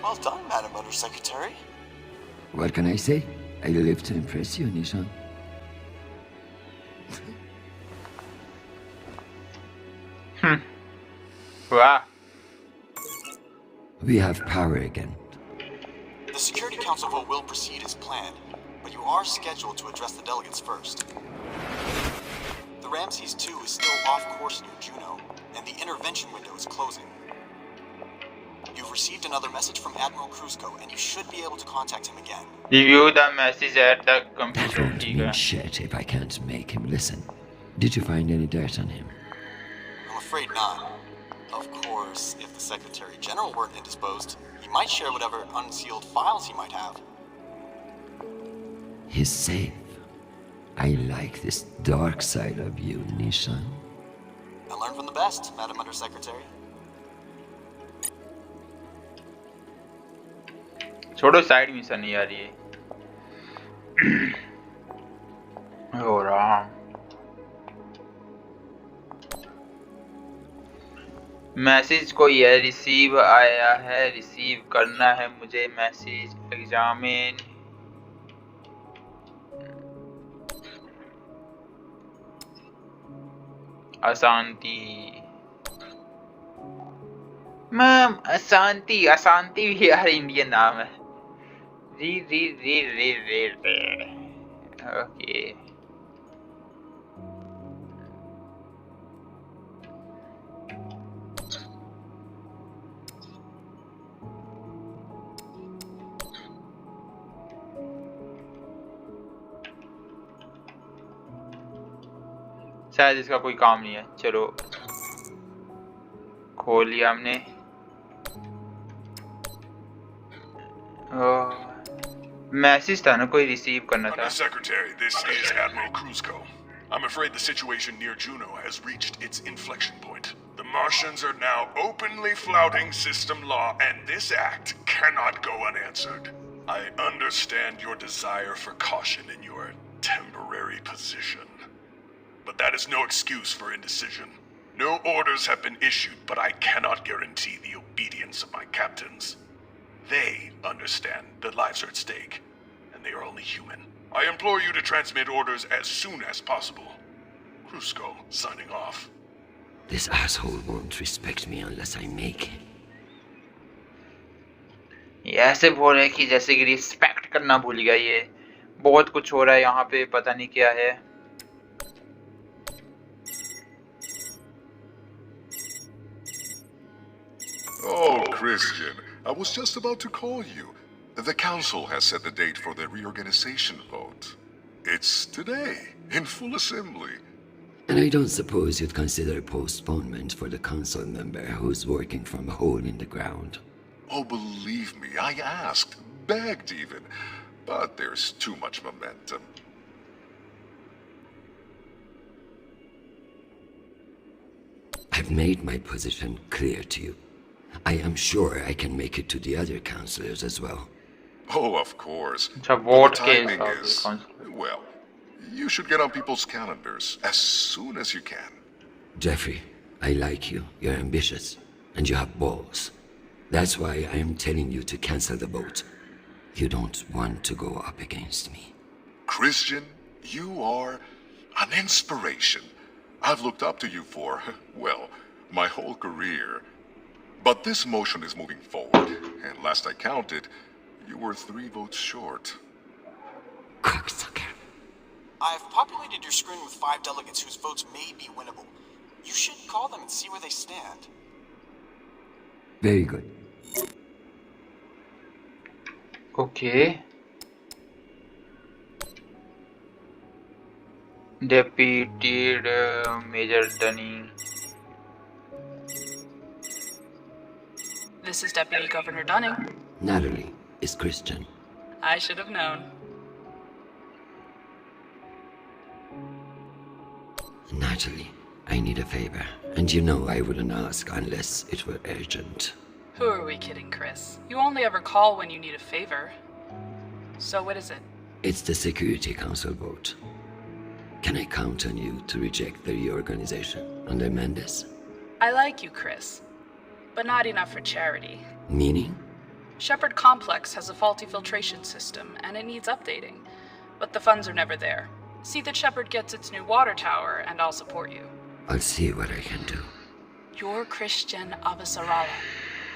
S4: Well done, Madam Undersecretary.
S3: What can I say? I live to impress you, Nishan.
S5: वाह,
S3: We have power again.
S4: The Security Council vote will proceed as planned, but you are scheduled to address the delegates first. The Ramses 2 is still off course near Juno, and the intervention window is closing. You've received another message from Admiral Kruzko, and you should be able to contact him again.
S5: review the message at the
S3: That
S5: computer,
S3: won't
S5: ठीक
S3: mean
S5: है।
S3: shit if I can't make him listen. Did you find any dirt on him?
S4: I'm afraid not. Of course, if the Secretary General weren't indisposed, he might share whatever unsealed files he might have.
S3: He's safe. I like this dark side of you, Nishan.
S4: I learned from the best, Madam Undersecretary.
S5: छोड़ो, side mission नहीं आ रही है। हो रहा message कोई है, receive आया है, रिसीव करना है मुझे मैसेज। एग्जामिन अशांति, मैम अशांति, अशांति भी यार इंडियन नाम है। री री री री री री ओके, शायद इसका कोई काम नहीं है। चलो खोल लिया हमने। मैसेज था ना, कोई रिसीव करना था।
S6: Undersecretary, this is Admiral Kruzko. I'm afraid the situation near Juno has reached its inflection point. The Martians are now openly flouting system law, and this act cannot go unanswered. I understand your desire for caution in your temporary position. But that is no excuse for indecision. No orders have been issued, but I cannot guarantee the obedience of my captains. They understand that lives are at stake, and they are only human. I implore you to transmit orders as soon as possible. Kruzko, signing off.
S3: This asshole won't respect me unless I make him.
S5: ये ऐसे बोल रहे कि जैसे कि respect करना भूल गया। ये बहुत कुछ हो रहा है यहाँ पे, पता नहीं क्या है।
S2: Oh, Christian, I was just about to call you. The council has set the date for the reorganization vote. It's today, in full assembly.
S3: And I don't suppose you'd consider postponement for the council member who's working from a hole in the ground.
S2: Oh, believe me, I asked, begged even, but there's too much momentum.
S3: I've made my position clear to you. I am sure I can make it to the other councillors as well.
S2: Oh, of course.
S5: अच्छा,
S2: But
S5: vote
S2: the
S5: के
S2: timing
S5: हिसाब
S2: is,
S5: से कौन-
S2: well, you should get on people's calendars as soon as you can.
S3: Jeffrey, I like you. You're ambitious. And you have balls. That's why I am telling you to cancel the vote. You don't want to go up against me.
S2: Christian, you are an inspiration. I've looked up to you for, well, my whole career. But this motion is moving forward, and last I counted, you were 3 votes short.
S3: Cocksucker.
S4: I've populated your screen with 5 delegates whose votes may be winnable. You should call them and see where they stand.
S3: Very good.
S5: Okay, Deputy Major Dunning.
S9: This is Deputy Governor Dunning.
S3: Natalie is Christian.
S9: I should have known.
S3: Natalie, I need a favor, and you know I wouldn't ask unless it were urgent.
S9: Who are we kidding, Chris? You only ever call when you need a favor. So what is it?
S3: It's the Security Council vote. Can I count on you to reject the reorganization under Mendes?
S9: I like you, Chris. But not enough for charity.
S3: Meaning?
S9: Shepherd Complex has a faulty filtration system, and it needs updating. But the funds are never there. See that Shepherd gets its new water tower, and I'll support you.
S3: I'll see what I can do.
S9: You're Christian Avasarala.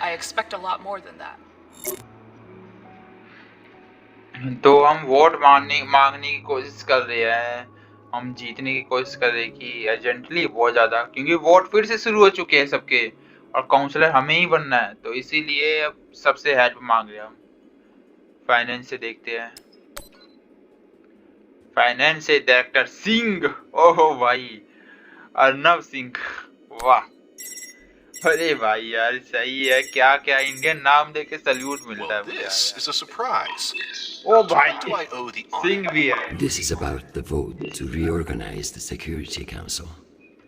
S9: I expect a lot more than that.
S5: तो हम vote मांगने की कोशिश कर रहे हैं, हम जीतने की कोशिश कर रहे हैं कि अर्जेंटली बहुत ज्यादा, क्योंकि वोट फिर से शुरू हो चुके हैं सबके और काउंसलर हमें ही बनना है, तो इसीलिए अब सबसे हेल्प मांग रहे हैं हम। फाइनेंस से देखते हैं, फाइनेंस से डायरेक्टर सिंह, ओह भाई अर्नब सिंह, वाह, अरे भाई यार सही है, क्या क्या इंडियन नाम देके सल्यूट मिलता है।
S6: This is a surprise.
S5: O
S6: To
S5: भाई
S6: whom do I owe the honor?
S5: Singh भी है।
S3: This is about the vote to reorganize the Security Council.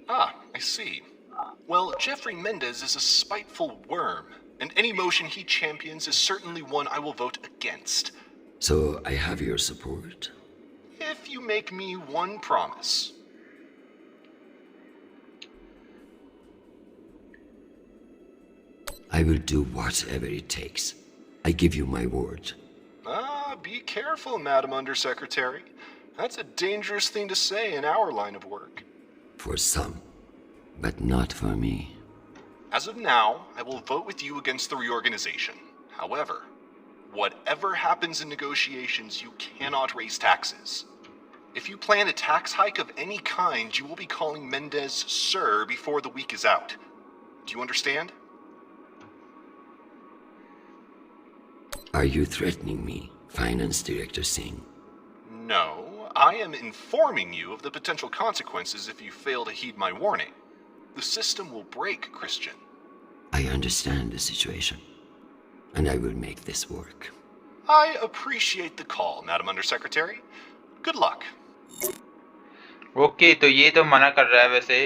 S6: Ah, I see. Well, Jeffrey Mendez is a spiteful worm, and any motion he champions is certainly one I will vote against.
S3: So I have your support.
S6: If you make me one promise.
S3: I will do whatever it takes. I give you my word.
S6: Ah, be careful, Madam Undersecretary. That's a dangerous thing to say in our line of work.
S3: For some, but not for me.
S6: As of now, I will vote with you against the reorganization. However, whatever happens in negotiations, you cannot raise taxes. If you plan a tax hike of any kind, you will be calling Mendez Sir before the week is out. Do you understand?
S3: Are you threatening me, Finance Director Singh?
S6: No, I am informing you of the potential consequences if you fail to heed my warning. The system will break, Christian.
S3: I understand the situation, and I will make this work.
S6: I appreciate the call, Madam Undersecretary. Good luck.
S5: Okay, तो ये तो मना कर रहा है वैसे,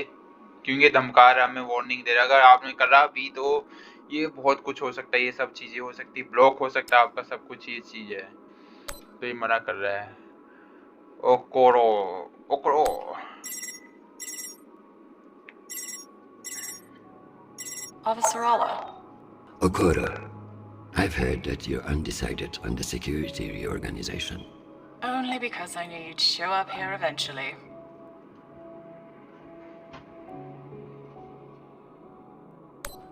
S5: क्योंकि धमका रहा है, हमें वार्निंग दे रहा है। अगर आपने करा भी तो ये बहुत कुछ हो सकता है, ये सब चीजें हो सकती, ब्लॉक हो सकता है आपका सब कुछ, ये चीज है, तो ये मना कर रहा है। Okoro Okoro
S9: Avasarala.
S3: Okoro, I've heard that you're undecided on the security reorganization.
S9: Only because I knew you'd show up here eventually.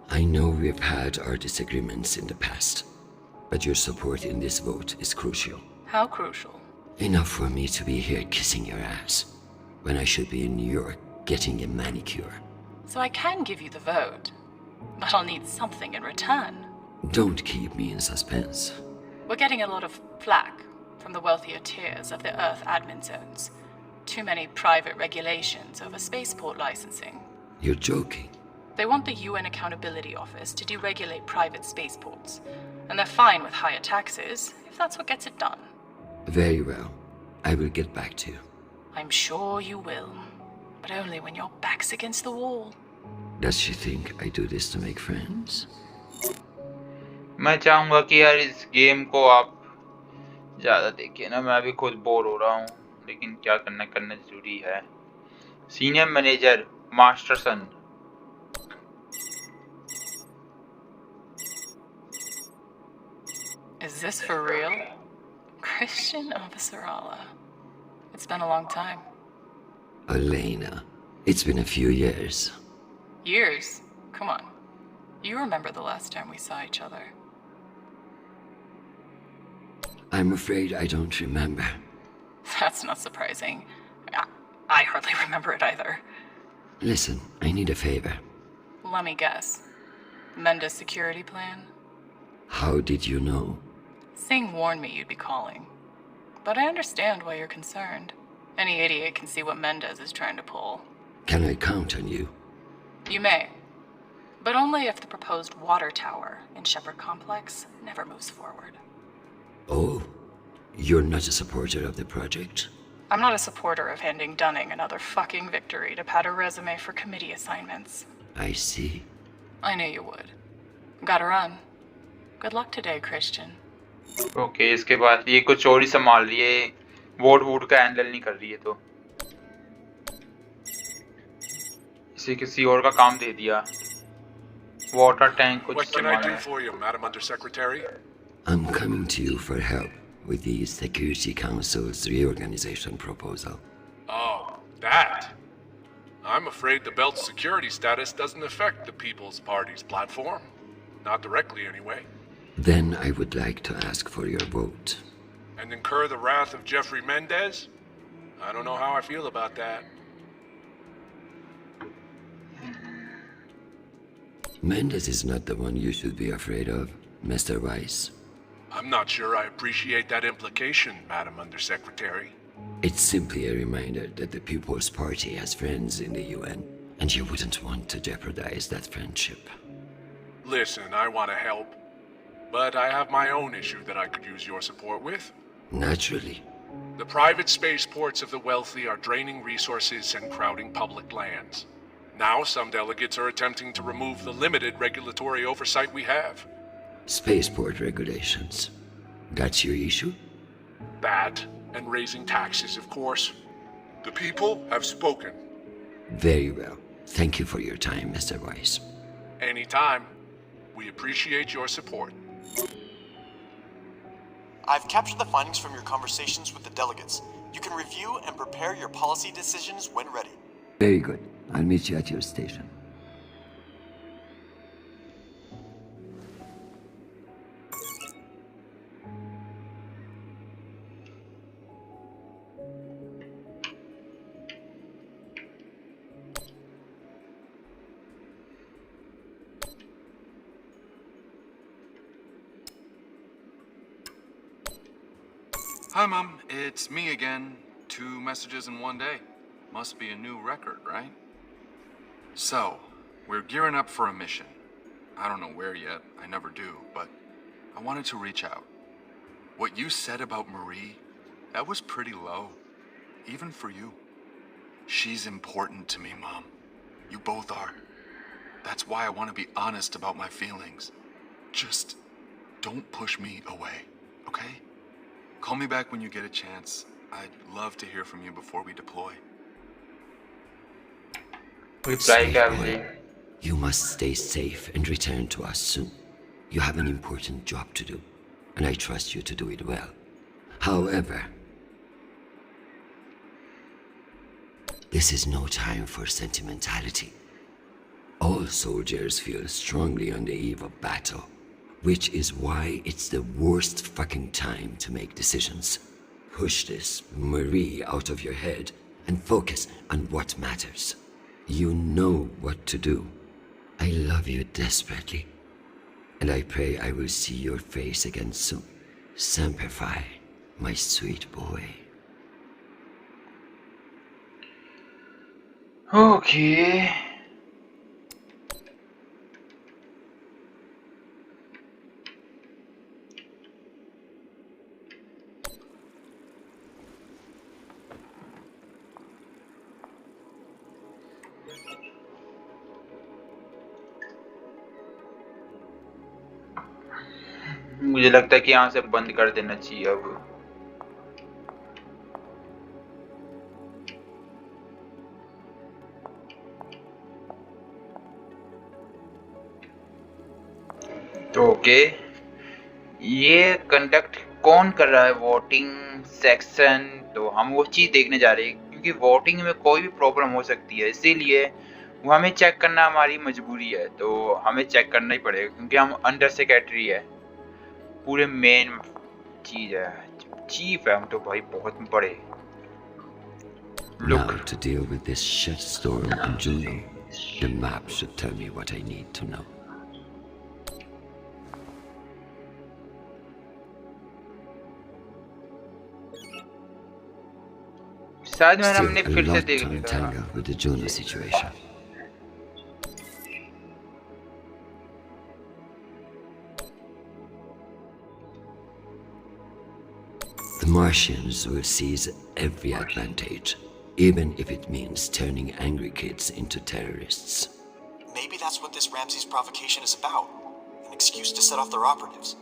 S3: I know we've had our disagreements in the past, but your support in this vote is crucial.
S9: How crucial?
S3: Enough for me to be here kissing your ass, when I should be in New York getting a manicure.
S9: So I can give you the vote, but I'll need something in return.
S3: Don't keep me in suspense.
S9: We're getting a lot of flack from the wealthier tiers of the Earth admin zones. Too many private regulations over spaceport licensing.
S3: You're joking.
S9: They want the UN Accountability Office to deregulate private spaceports, and they're fine with higher taxes if that's what gets it done.
S3: Very well. I will get back to you.
S9: I'm sure you will, but only when your back's against the wall.
S3: Does she think I do this to make friends?
S5: मैं चाहूंगा कि यार इस game को आप ज्यादा देखिए ना, मैं अभी खुद बोर हो रहा हूँ, लेकिन क्या करना जरूरी है। Senior manager Masterson,
S9: Is this for real? Christian Avasarala. It's been a long time.
S3: Elena, it's been a few years.
S9: Years? Come on. You remember the last time we saw each other.
S3: I'm afraid I don't remember.
S9: That's not surprising. I hardly remember it either.
S3: Listen, I need a favor.
S9: Let me guess. Mendes security plan?
S3: How did you know?
S9: Singh warned me you'd be calling. But I understand why you're concerned. Any idiot can see what Mendez is trying to pull.
S3: Can I count on you?
S9: You may. But only if the proposed water tower in Shepherd Complex never moves forward.
S3: Oh, you're not a supporter of the project?
S9: I'm not a supporter of handing Dunning another fucking victory to pad her resume for committee assignments.
S3: I see.
S9: I knew you would. Gotta run. Good luck today, Christian.
S5: Okay, इसके बाद ये कुछ और ही संभाल रही है, vote का handle नहीं कर रही है, तो इसे किसी और का काम दे दिया. वाटर टैंक कुछ
S6: What can I
S5: संभालना
S6: do
S5: है.
S6: for you, Madam Undersecretary?
S3: I'm coming to you for help with the Security Council's reorganization proposal.
S6: Oh, that. I'm afraid the belt's security status doesn't affect the People's Party's platform. Not directly, anyway.
S3: Then I would like to ask for your vote.
S6: And incur the wrath of Jeffrey Mendez? I don't know how I feel about that.
S3: Mendez is not the one you should be afraid of, Mr. Weiss.
S6: I'm not sure I appreciate that implication, Madam Undersecretary.
S3: It's simply a reminder that the People's Party has friends in the UN, and you wouldn't want to jeopardize that friendship.
S6: Listen, I want to help, but I have my own issue that I could use your support with.
S3: Naturally.
S6: The private spaceports of the wealthy are draining resources and crowding public lands. Now some delegates are attempting to remove the limited regulatory oversight we have.
S3: Spaceport regulations. That's your issue?
S6: That, and raising taxes, of course. The people have spoken.
S3: Very well. Thank you for your time, Mr. Weiss.
S6: Anytime. We appreciate your support.
S4: I've captured the findings from your conversations with the delegates. You can review and prepare your policy decisions when ready.
S3: Very good. I'll meet you at your station.
S7: Hi, Mom. It's me again. 2 messages in one day. Must be a new record, right? So, we're gearing up for a mission. I don't know where yet. I never do, but I wanted to reach out. What you said about Marie, that was pretty low. Even for you. She's important to me, Mom. You both are. That's why I want to be honest about my feelings. Just don't push me away, okay? Call me back when you get a chance. I'd love to hear from you before we deploy.
S3: Stay boy. You must stay safe and return to us soon. You have an important job to do, and I trust you to do it well. However, this is no time for sentimentality. All soldiers feel strongly on the eve of battle, which is why it's the worst fucking time to make decisions. Push this Marie out of your head and focus on what matters. You know what to do. I love you desperately, and I pray I will see your face again soon. Semper Fi, my sweet boy.
S5: Okay. मुझे लगता है कि यहाँ से बंद कर देना चाहिए अब. तो ओके, ये कंडक्ट कौन कर रहा है वोटिंग सेक्शन, तो हम वो चीज देखने जा रहे हैं क्योंकि वोटिंग में कोई भी प्रॉब्लम हो सकती है, इसीलिए वो हमें चेक करना हमारी मजबूरी है. तो हमें चेक करना ही पड़ेगा क्योंकि हम अंडर सेक्रेटरी है, पूरे मेन चीज है, चीफ है हम तो भाई बहुत बड़े.
S3: Now to deal with this shitstorm on Juno, the map should tell me what I need to know.
S5: शायद मैंने
S3: Still
S5: हमने
S3: a
S5: फिर से
S3: lot
S5: देख
S3: to
S5: लिया था।
S3: untangle with the Juno situation. The Martians will seize every advantage, even if it means turning angry kids into terrorists.
S4: Maybe that's what this Ramses provocation is about. An excuse to set off their operatives.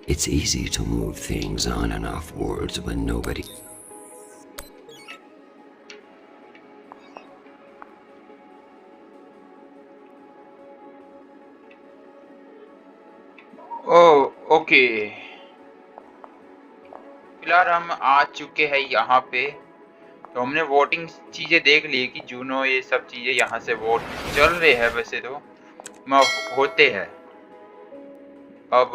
S3: It's easy to move things on and off worlds when nobody...
S5: oh okay, फिलहाल हम आ चुके हैं यहाँ पे। तो हमने voting चीजें देख ली कि जूनो ये सब चीजें यहाँ से वोट चल रहे हैं, वैसे तो होते हैं। अब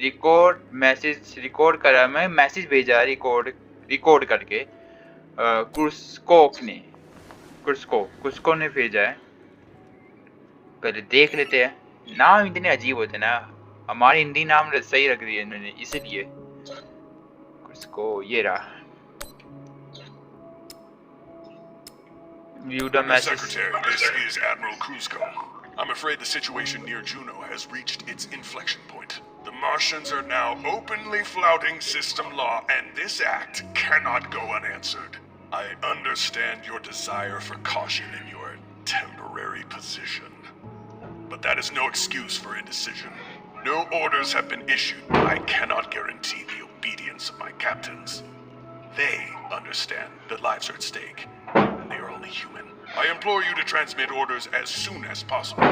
S5: रिकॉर्ड मैसेज रिकॉर्ड करा, मैं मैसेज भेजा रिकॉर्ड करके कुर्स्को ने भेजा है। पहले देख लेते हैं। नाम इतने अजीब होते ना, हमारे हिंदी नाम सही रख दिए इन्होंने, इसलिए कुर्स्को ये रहा। View the message.
S6: Secretary, this is Admiral Kuzco. I'm afraid the situation near Juno has reached its inflection point. The Martians are now openly flouting system law, and this act cannot go unanswered. I understand your desire for caution in your temporary position, but that is no excuse for indecision. No orders have been issued, but I cannot guarantee the obedience of my captains. They understand that lives are at stake, and they are only human. I implore you to transmit orders as soon as possible.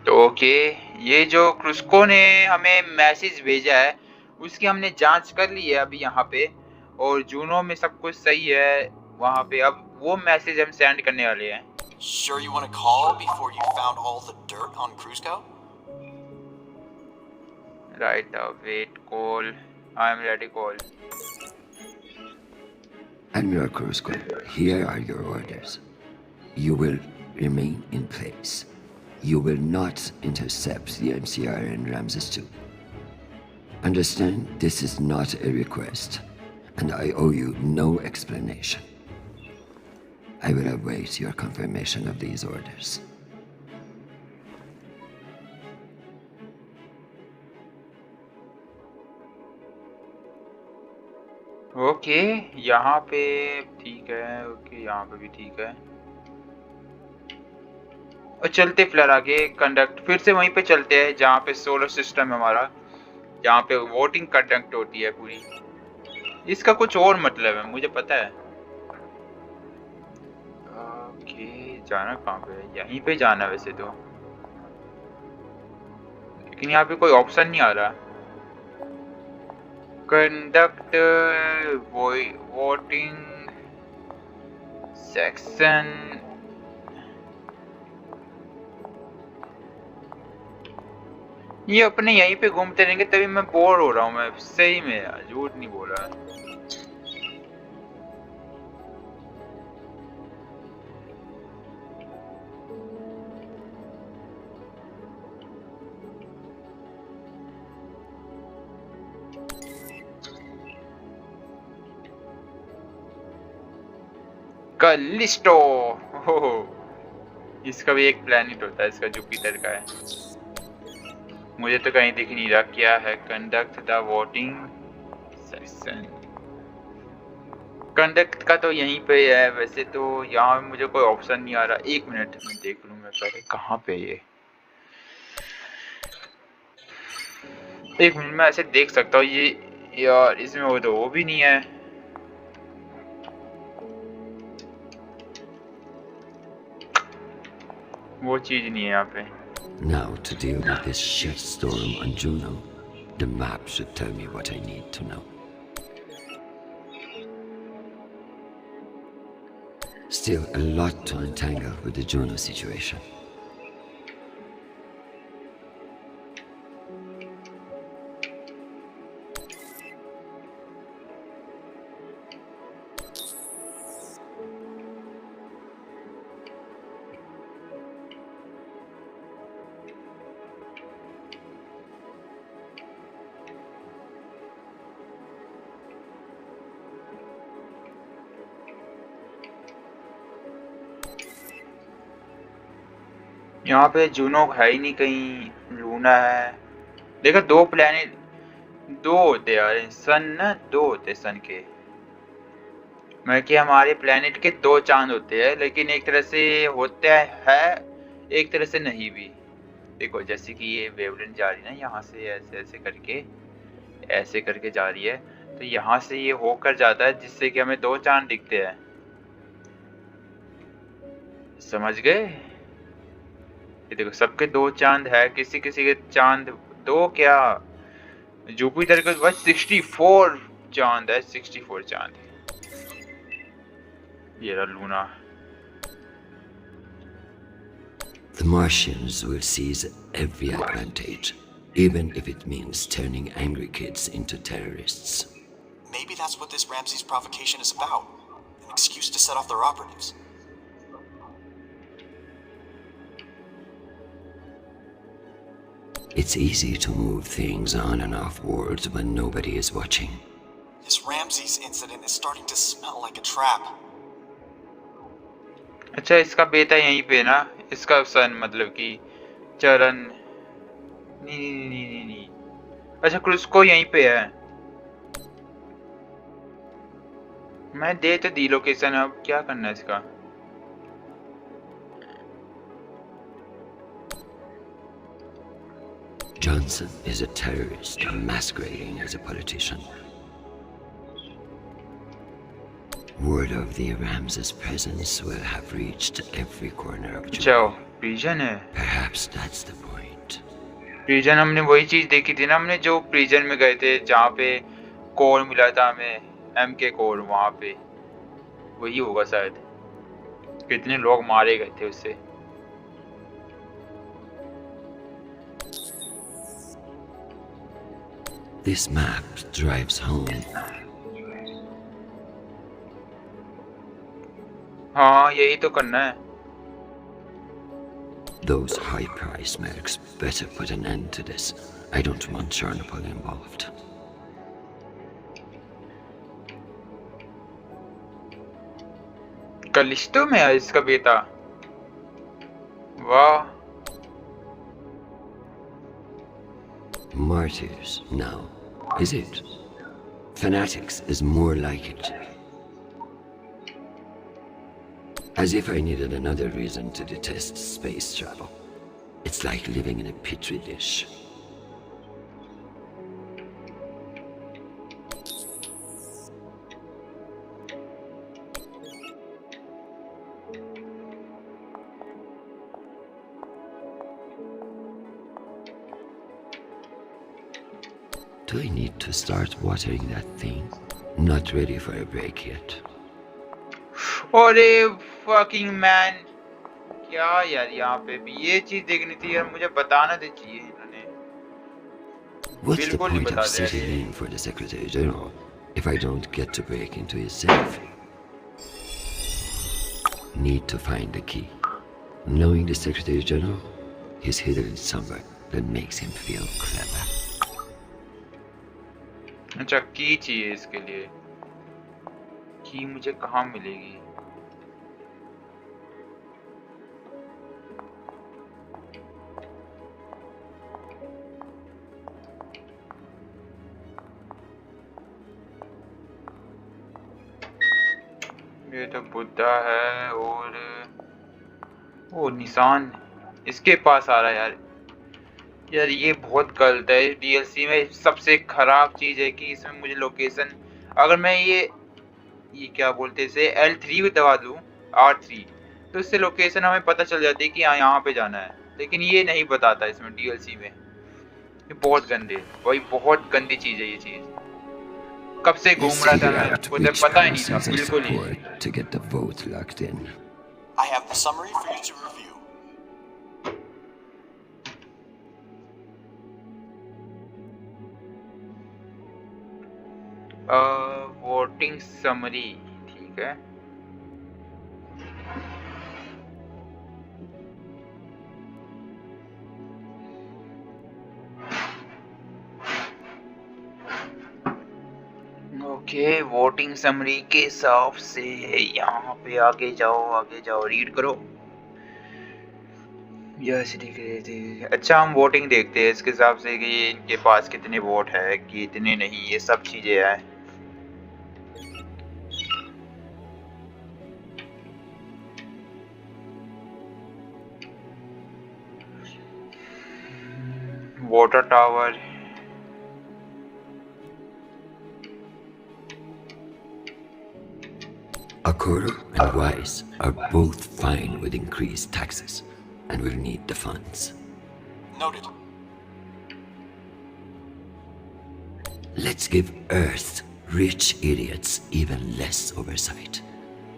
S5: तो okay, ये जो क्रुस्को ने हमें message भेजा है उसकी हमने जांच कर ली है अभी यहाँ पे, और जूनो में सब कुछ सही है वहाँ पे। अब वो मैसेज हम सेंड करने वाले हैं।
S4: Sure you want to call before you found all the dirt on Cruzco?
S5: Right, wait, call. I am ready, call.
S3: Admiral Kuzco, here are your orders. You will remain in place. You will not intercept the MCR and Ramses 2. Understand, this is not a request, and I owe you no explanation. I will await your confirmation of these orders.
S5: Okay, यहाँ पे ठीक है। Okay, यहाँ पे भी ठीक है। और चलते फिलहाल आगे कंडक्ट, फिर से वहीं पे चलते हैं जहाँ पे सोलर सिस्टम है हमारा, जहाँ पे वोटिंग कंडक्ट होती है पूरी। इसका कुछ और मतलब है, मुझे पता है। ओके, जाना कहाँ पे है? यहीं पे जाना वैसे तो, लेकिन यहाँ पे कोई ऑप्शन नहीं आ रहा। कंडक्ट वोटिंग सेक्शन, ये अपने यहीं पे घूमते रहेंगे तभी मैं बोर हो रहा हूँ। मैं सही में यार, झूठ नहीं बोल रहा। कलिस्टो, हो इसका भी एक प्लैनेट होता है, इसका जुपिटर का है। मुझे तो कहीं दिख नहीं रहा क्या है। Conduct the voting section, conduct का तो यहीं पे है वैसे तो। यहाँ मुझे कोई ऑप्शन नहीं आ रहा। एक मिनट में देख लूँ मैं पहले कहाँ पे ये। एक मिनट में ऐसे देख सकता हूँ ये। यार इसमें वो तो वो भी नहीं है। वो चीज नहीं है यहाँ पे।
S3: Now, to deal with this shitstorm on Juno, the map should tell me what I need to know. Still a lot to untangle with the Juno situation.
S5: यहाँ पे जूनो है ही नहीं कहीं, लूना है। देखो दो प्लेनेट, दो होते यार सन ना, दो होते सन के। मैं कि हमारे प्लेनेट के दो चांद होते हैं, लेकिन एक तरह से होता है, एक तरह से नहीं भी। देखो जैसे कि ये वेवलेंथ जा रही है ना यहाँ से, ऐसे ऐसे करके जा रही है, तो यहाँ से ये होकर जाता है जिससे कि हमें दो चांद दिखते हैं। समझ गए? ये देखो सबके दो चांद है, किसी किसी के चांद दो क्या, जुपिटर के बस 64 चांद है, 64 चांद। ये रहा Luna.
S3: The Martians will seize every advantage, even if it means turning angry kids into terrorists.
S4: Maybe that's what this Ramses provocation is about. An excuse to set off their operatives.
S3: It's easy to move things on and off worlds when nobody is watching.
S4: This Ramses incident is starting to smell like a trap.
S5: अच्छा इसका बेटा यहीं पे ना, इसका सन मतलब कि चरण, नहीं। अच्छा क्रुस्को यहीं पे है। मैं दे तो दी लोकेशन, अब क्या करना है इसका।
S3: Johnson is a terrorist masquerading as a politician. Word of the Ramses' presence will have reached every corner of
S5: जाओ
S3: Jupiter.
S5: प्रिजन है।
S3: Perhaps that's the point.
S5: Prison हमने वही चीज देखी थी ना, हमने जो प्रिजन में गए थे जहाँ पे कोर मिला था हमें, MK कोर, वहाँ पे वही होगा शायद। कितने लोग मारे गए थे उससे।
S3: This map drives home.
S5: हाँ यही तो करना है।
S3: Those high-priced mercs better put an end to this. I don't want Chernobyl involved.
S5: Callisto में है इसका बेटा, वाह।
S3: Martyrs, now. Is it? Fanatics is more like it. As if I needed another reason to detest space travel. It's like living in a petri dish. Do I need to start watering that thing? Not ready for a break yet.
S5: अरे fucking man, क्या यार, यहाँ पे भी ये चीज देखनी थी यार, मुझे बताना तो चाहिए इन्होंने।
S3: What's the
S5: बिल्कुल नहीं
S3: point
S5: बता
S3: of
S5: they
S3: sitting in for the Secretary General if I don't get to break into his safe? Need to find the key. Knowing the Secretary General, he's hidden somewhere that makes him feel clever.
S5: अच्छा की चाहिए इसके लिए, की मुझे कहाँ मिलेगी? ये तो बुद्धा है, और वो निशान इसके पास आ रहा है यार। यार ये बहुत गलत है। DLC में सबसे खराब चीज है कि इसमें मुझे लोकेशन, अगर मैं ये क्या बोलते हैं इसे, L3 दबा दूं, R3, तो इससे लोकेशन हमें पता चल जाती है कि हाँ यहाँ पे जाना है, लेकिन ये नहीं बताता इसमें DLC में। ये बहुत गंदे, वही बहुत गंदी चीज है ये चीज। कब से घूम रहा था मैं, मुझे पता ही नहीं था बिल्कुल ही।
S3: To get the vote locked in.
S4: I have the summary for you to review.
S5: Voting summary, ठीक है। ओके, वोटिंग समरी के हिसाब से यहाँ पे आगे जाओ, रीड करो। यस ठीक है। अच्छा हम वोटिंग देखते हैं इसके हिसाब से कि इनके पास कितने वोट है कि इतने नहीं, ये सब चीजें हैं। Water tower,
S3: Akoro and Wise are both fine with increased taxes and will need the funds.
S4: Noted.
S3: Let's give Earth rich idiots even less oversight.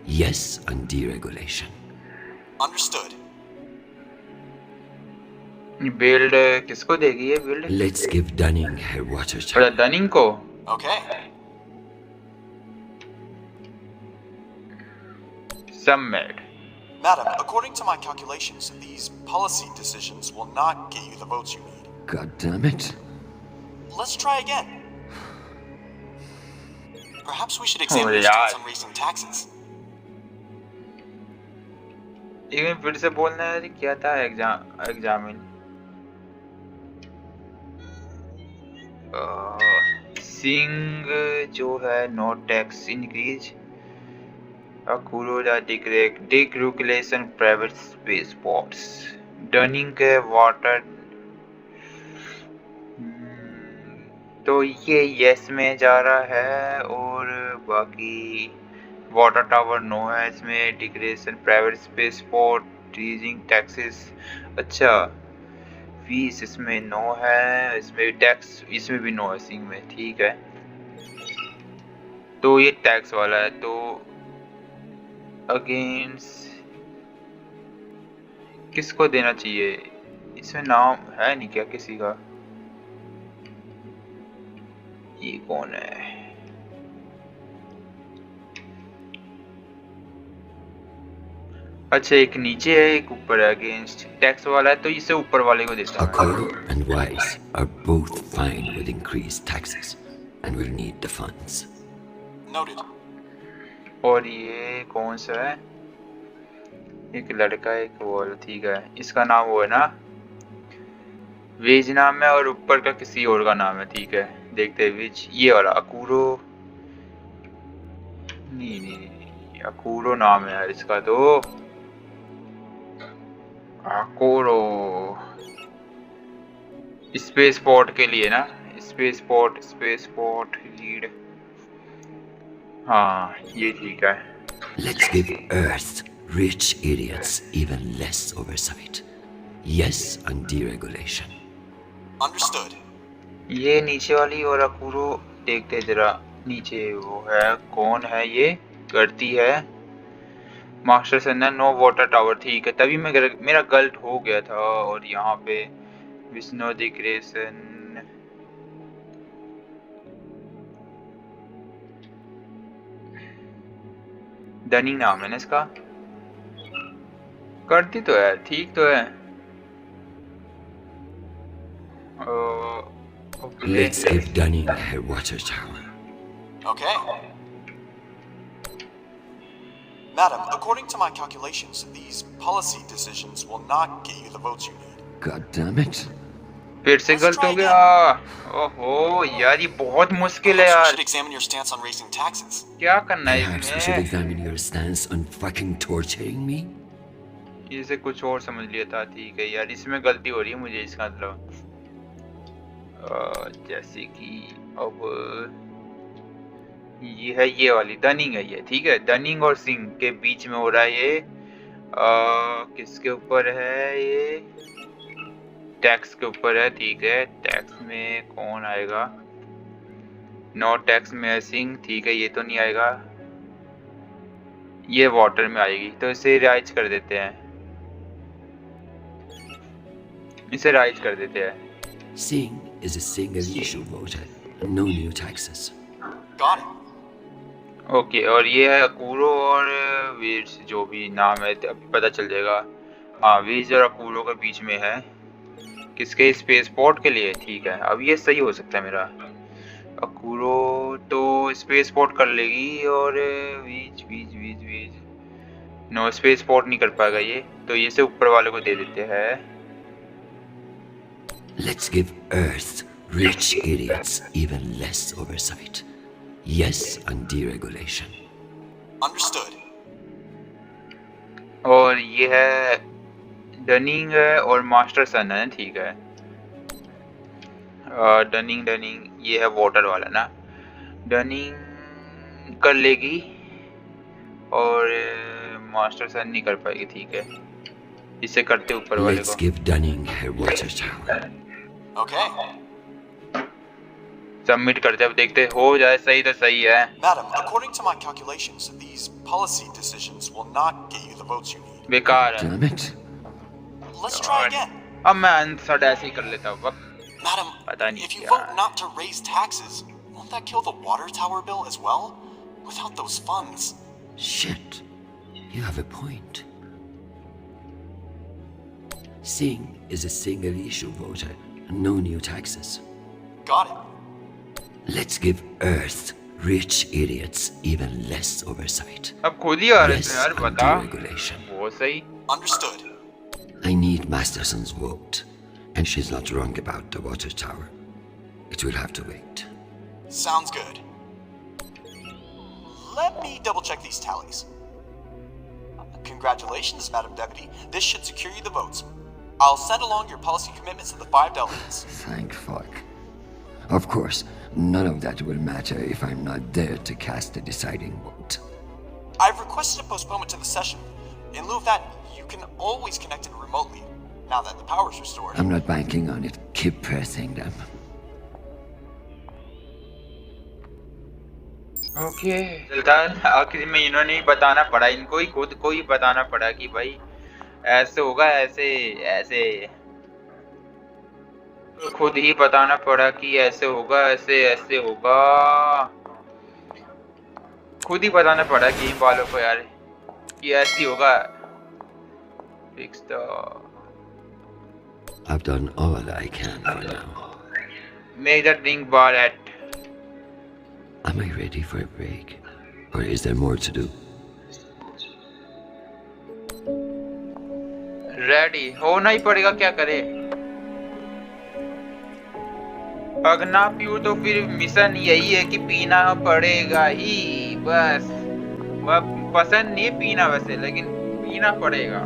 S3: Yes on deregulation.
S4: Understood.
S5: Build किसको देगी ये build?
S3: Let's give Dunning her water
S5: अच्छा
S3: tower.
S5: Dunning को।
S4: Okay.
S5: Submit.
S4: Madam, according to my calculations, these policy decisions will not get you the votes you need.
S3: God damn it.
S4: Let's try again. Perhaps we should examine your stance on raising taxes.
S5: एक minute फिर से बोलना है क्या था? Examine सिंग जो है no tax increase अकूरो डिरेगुलेशन प्राइवेट स्पेस पोर्ट्स डनिंग के वाटर। तो ये यस में जा रहा है और बाकी वाटर टावर नो है इसमें, डिक्रेशन प्राइवेट स्पेस पोर्ट रीजिंग टैक्सेस। अच्छा फीस इसमें नो है, इसमें टैक्स इसमें भी नो है सिंग में, ठीक है। तो ये टैक्स वाला है तो अगेंस्ट किसको देना चाहिए? इसमें नाम है नहीं क्या किसी का? ये कौन है? अच्छा एक नीचे है एक ऊपर है, अगेंस्ट टैक्स वाला है तो इसे ऊपर वाले को देता है।
S3: Akoro and Wise are both fine with increased taxes and will need the funds.
S4: Noted.
S5: और ये कौन सा है? एक लड़का एक वो, ठीक है। इसका नाम वो है ना, वेज नाम है और ऊपर का किसी और का नाम है, ठीक है। देखते हैं वेज ये वाला अकूरो। नहीं अकूरो नाम है यार इसका तो, अकूरो स्पेस पोर्ट के लिए ना, स्पेस पोर्ट लीड। हाँ ये ठीक है।
S3: Let's give Earth rich idiots even less oversight. Yes on deregulation.
S4: Understood.
S5: ये नीचे वाली और अकूरो देखते जरा नीचे वो है, कौन है ये? करती है मास्टर सन्ना नो वाटर टावर, ठीक है। तभी मेरा गलत हो गया था। और यहाँ पे विष्णु डिक्रेशन डनिंग नाम है ना इसका। करती तो है, ठीक तो है।
S3: Let's give Dunning her water tower.
S4: Okay. Madam, according to my calculations, these policy decisions will not get you the votes you need.
S3: God damn it.
S5: फिर से गलत हो गया। ओहो यार ये बहुत मुश्किल है
S4: Perhaps we
S5: यार।
S4: should examine your stance on raising taxes.
S5: क्या करना है
S3: Perhaps we should
S5: इसमें?
S3: examine your stance on fucking torturing me.
S5: इसे कुछ और समझ लिया था, ठीक है यार। इसमें गलती हो रही है मुझे, इसका मतलब जैसे कि अब ये है ये वाली डनिंग है ये, ठीक है। डनिंग और सिंह के बीच में हो रहा है ये। किसके ऊपर है ये? टैक्स के ऊपर है, ठीक है। टैक्स में कौन आएगा? नो टैक्स में है सिंह, ठीक है। ये तो नहीं आएगा, ये वाटर में आएगी तो इसे राइज कर देते हैं, इसे राइज कर देते हैं।
S3: Singh is a single issue voter. No new taxes.
S4: Got it.
S5: Okay और ये है अकूरो और वीर्स, जो भी नाम है अभी पता चल जाएगा। हाँ वीर्स और अकूरो के बीच में है, किसके? स्पेस पोर्ट के लिए, ठीक है। अब ये सही हो सकता है मेरा। अकूरो तो स्पेस पोर्ट कर लेगी और वीज वीज वीज वीज नो स्पेस पोर्ट नहीं कर पाएगा ये, तो ये से ऊपर वाले को दे देते हैं.
S3: Let's give Earth rich idiots even less oversight. Yes on deregulation.
S4: Understood.
S5: और ये है डनिंग और मास्टर सन है, ठीक है. डनिंग ये है वाटर वाला ना. डनिंग कर लेगी और मास्टर सन नहीं कर पाएगी, ठीक है. इसे करते ऊपर वाले
S3: Let's
S5: को.
S3: give Dunning her water tower.
S4: Okay.
S5: Submit करते, अब देखते हो जाए सही तो सही है.
S4: Madam, according to my calculations, these policy decisions will not get you the votes you need.
S5: बेकार है.
S3: Damn it.
S4: Let's try again.
S5: अब मैं आंसर ऐसे ही कर लेता हूँ.
S4: Madam,
S5: पता नहीं
S4: if you
S5: क्या.
S4: vote not to raise taxes, won't that kill the water tower bill as well? Without those funds.
S3: Shit. You have a point. Singh is a single issue voter. No new taxes.
S4: Got it.
S3: Let's give Earth rich idiots even less oversight.
S5: अब खुद ही आ रहे
S3: Yes
S5: थे यार,
S3: on
S5: बता.
S3: deregulation.
S5: वो सही.
S4: Understood.
S3: I need Masterson's vote, and she's not wrong about the water tower. It will have to wait.
S4: Sounds good. Let me double check these tallies. Congratulations, Madam Deputy. This should secure you the votes. I'll send along your policy commitments to the 5 delegates.
S3: Thank fuck. Of course, none of that will matter if I'm not there to cast the deciding vote.
S4: I've requested a postponement to the session. In lieu of that, you can always connect in remotely, now that the power's restored.
S3: I'm not banking on it. Keep pressing them.
S5: Okay. आखिर में इन्होंने ही बताना पड़ा, इनको ही खुद को ही बताना पड़ा कि भाई ऐसे होगा, ऐसे खुद ही बताना पड़ा कि ऐसे होगा, ऐसे होगा. खुद ही बताना पड़ा गेम वालों को यार कि ऐसे होगा. Fix the...
S3: I've done all I can for now.
S5: Make that thing ball at.
S3: Am I ready for a break? Or is there more to do?
S5: Ready होना ही पड़ेगा, क्या करे. अगर ना पियो तो फिर मिशन यही है कि पीना पड़ेगा ही बस. वह पसंद नहीं पीना वैसे, लेकिन पीना पड़ेगा.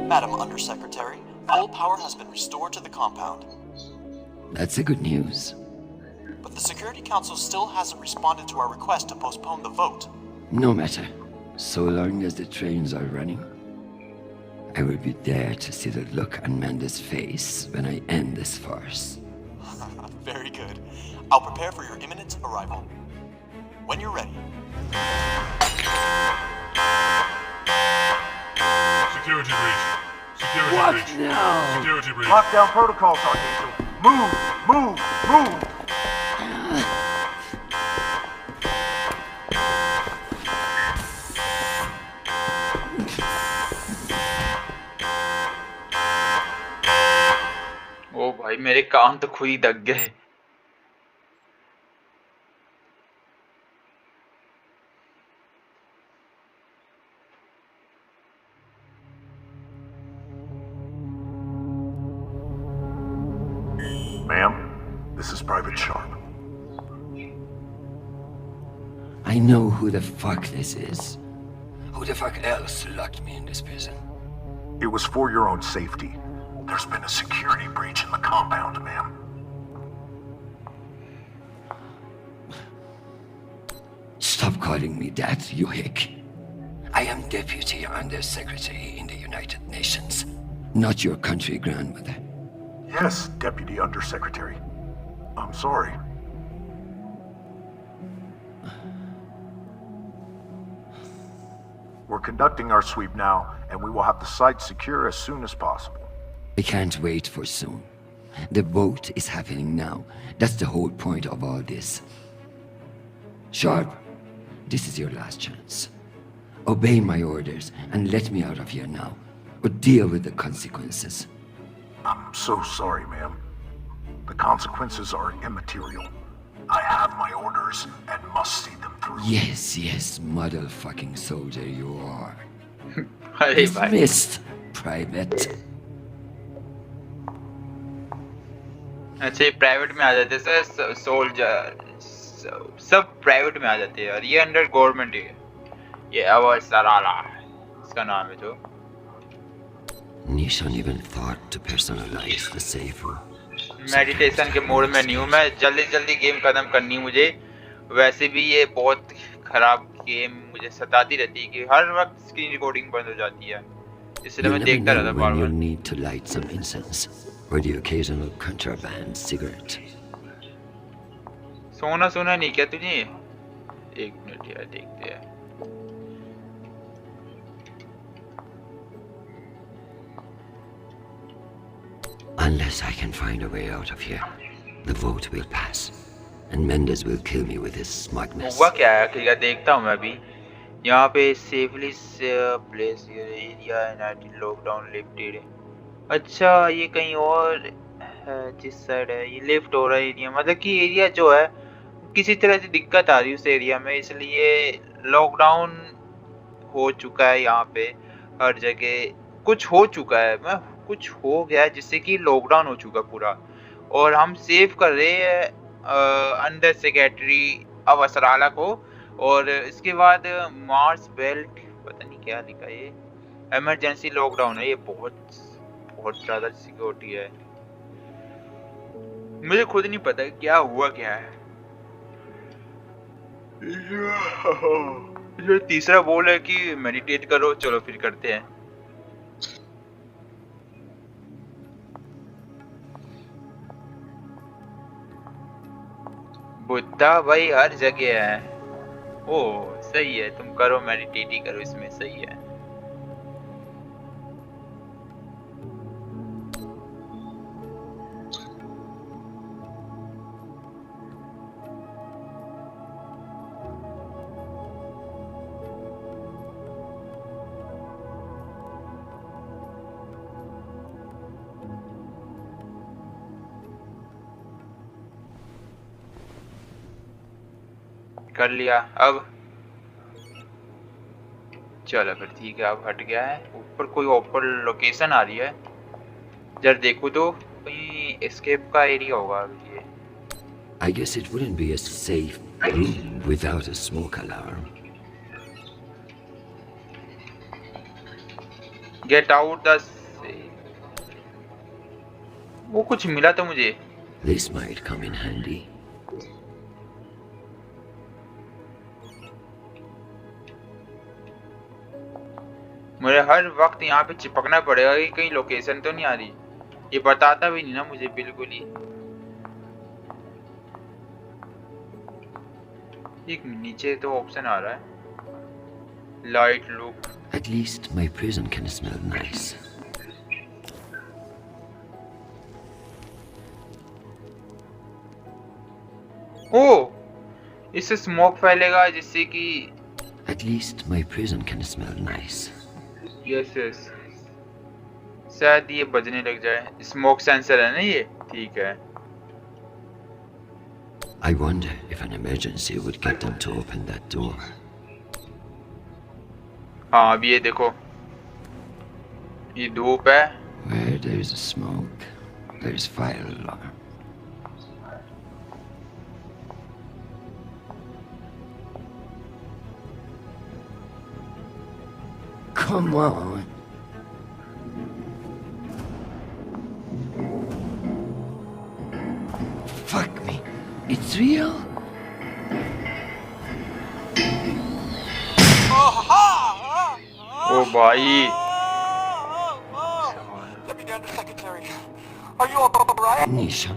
S4: Madam Undersecretary, full power has been restored to the compound.
S3: That's the good news.
S4: But the Security Council still hasn't responded to our request to postpone the vote.
S3: No matter. So long as the trains are running, I will be there to see the look on Amanda's face when I end this farce.
S4: Very good. I'll prepare for your imminent arrival. When you're ready.
S6: Security breach. Security
S3: What
S6: breach.
S3: now?
S6: Security breach.
S8: Lockdown protocols, Archangel. Move!
S5: ओ भाई मेरे कान तो खुद ही दब गए.
S8: Ma'am, this is Private Sharp.
S3: I know who the fuck this is. Who the fuck else locked me in this prison?
S8: It was for your own safety. There's been a security breach in the compound, ma'am.
S3: Stop calling me that, you hick. I am Deputy Undersecretary in the United Nations, not your country grandmother.
S8: Yes, Deputy Undersecretary. I'm sorry. We're conducting our sweep now, and we will have the site secure as soon as possible.
S3: I can't wait for soon. The vote is happening now. That's the whole point of all this. Sharp, this is your last chance. Obey my orders and let me out of here now, or deal with the consequences.
S8: I'm so sorry, ma'am. The consequences are immaterial. I have my orders and must see them through.
S3: Yes, motherfucking soldier you are.
S5: अरे
S3: You've
S5: भाई
S3: missed, private.
S5: अच्छा ये private में आ जाते हैं sir soldier सब private में आ जाते हैं और ये अंडर गवर्नमेंट है ये अवसराला इसका नाम है जो
S3: Nishan even thought to personalize the safer.
S5: Meditation के मोड में नहीं हूँ मैं जल्दी गेम खत्म करनी है मुझे वैसे भी ये बहुत खराब गेम मुझे सताती रहती है कि हर वक्त स्क्रीन रिकॉर्डिंग बंद हो जाती है इसलिए मैं देखता रहता
S3: when
S5: bar
S3: you'll
S5: bar
S3: need to light some incense or the occasional contraband cigarette.
S5: सोना नहीं क्या तुझे एक मिनट यार देखते हैं
S3: Unless I can find a way out of here, the vote will pass, and Mendes will kill me with his smugness.
S5: हुआ क्या है कि देखता हूँ मैं अभी यहाँ पे safely place area United lockdown lifted अच्छा ये कहीं और है जिस साइड है ये लिफ्ट हो रहा है एरिया मतलब कि एरिया जो है किसी तरह से दिक्कत आ रही है उस एरिया में इसलिए लॉकडाउन हो चुका है यहाँ पे हर जगह कुछ हो चुका है मैं कुछ हो गया है जिससे कि लॉकडाउन हो चुका पूरा और हम सेव कर रहे हैं अंडर सेक्रेटरी अवसराला को और इसके बाद मार्स बेल्ट पता नहीं क्या लिखा है ये इमरजेंसी लॉकडाउन है ये बहुत ज़्यादा सिक्योरिटी है मुझे खुद नहीं पता क्या हुआ क्या है जो तीसरा बोल है कि मेडिटेट करो चलो फिर करते हैं बुद्धा भाई हर जगह है ओ सही है तुम करो मेडिटेट ही करो इसमें सही है कर लिया अब चलो फिर ठीक है अब हट गया है ऊपर कोई ऊपर लोकेशन आ रही है जरा देखो तो कहीं एस्केप का एरिया होगा ये
S3: I guess it wouldn't be a safe room without a smoke alarm.
S5: Get out the वो कुछ मिला तो मुझे
S3: This might come in handy.
S5: मुझे हर वक्त यहाँ पे चिपकना पड़ेगा कि कहीं लोकेशन तो नहीं आ रही ये बताता भी नहीं ना मुझे बिल्कुल ही एक नीचे तो ऑप्शन आ रहा है light look
S3: At least my prison can smell nice.
S5: ओ इससे स्मोक फैलेगा जिससे कि
S3: At least my prison can smell nice.
S5: Yes शायद ये बजने लग जाए स्मोक सेंसर है ना ये ठीक है
S3: I wonder if an emergency would get them to open that door.
S5: हाँ अब ये देखो ये धूप है
S3: Where there's smoke, there's fire alarm. Come on. Fuck me. It's real?
S5: ओ भाई
S10: Deputy Undersecretary, are you alright?
S3: Nisha.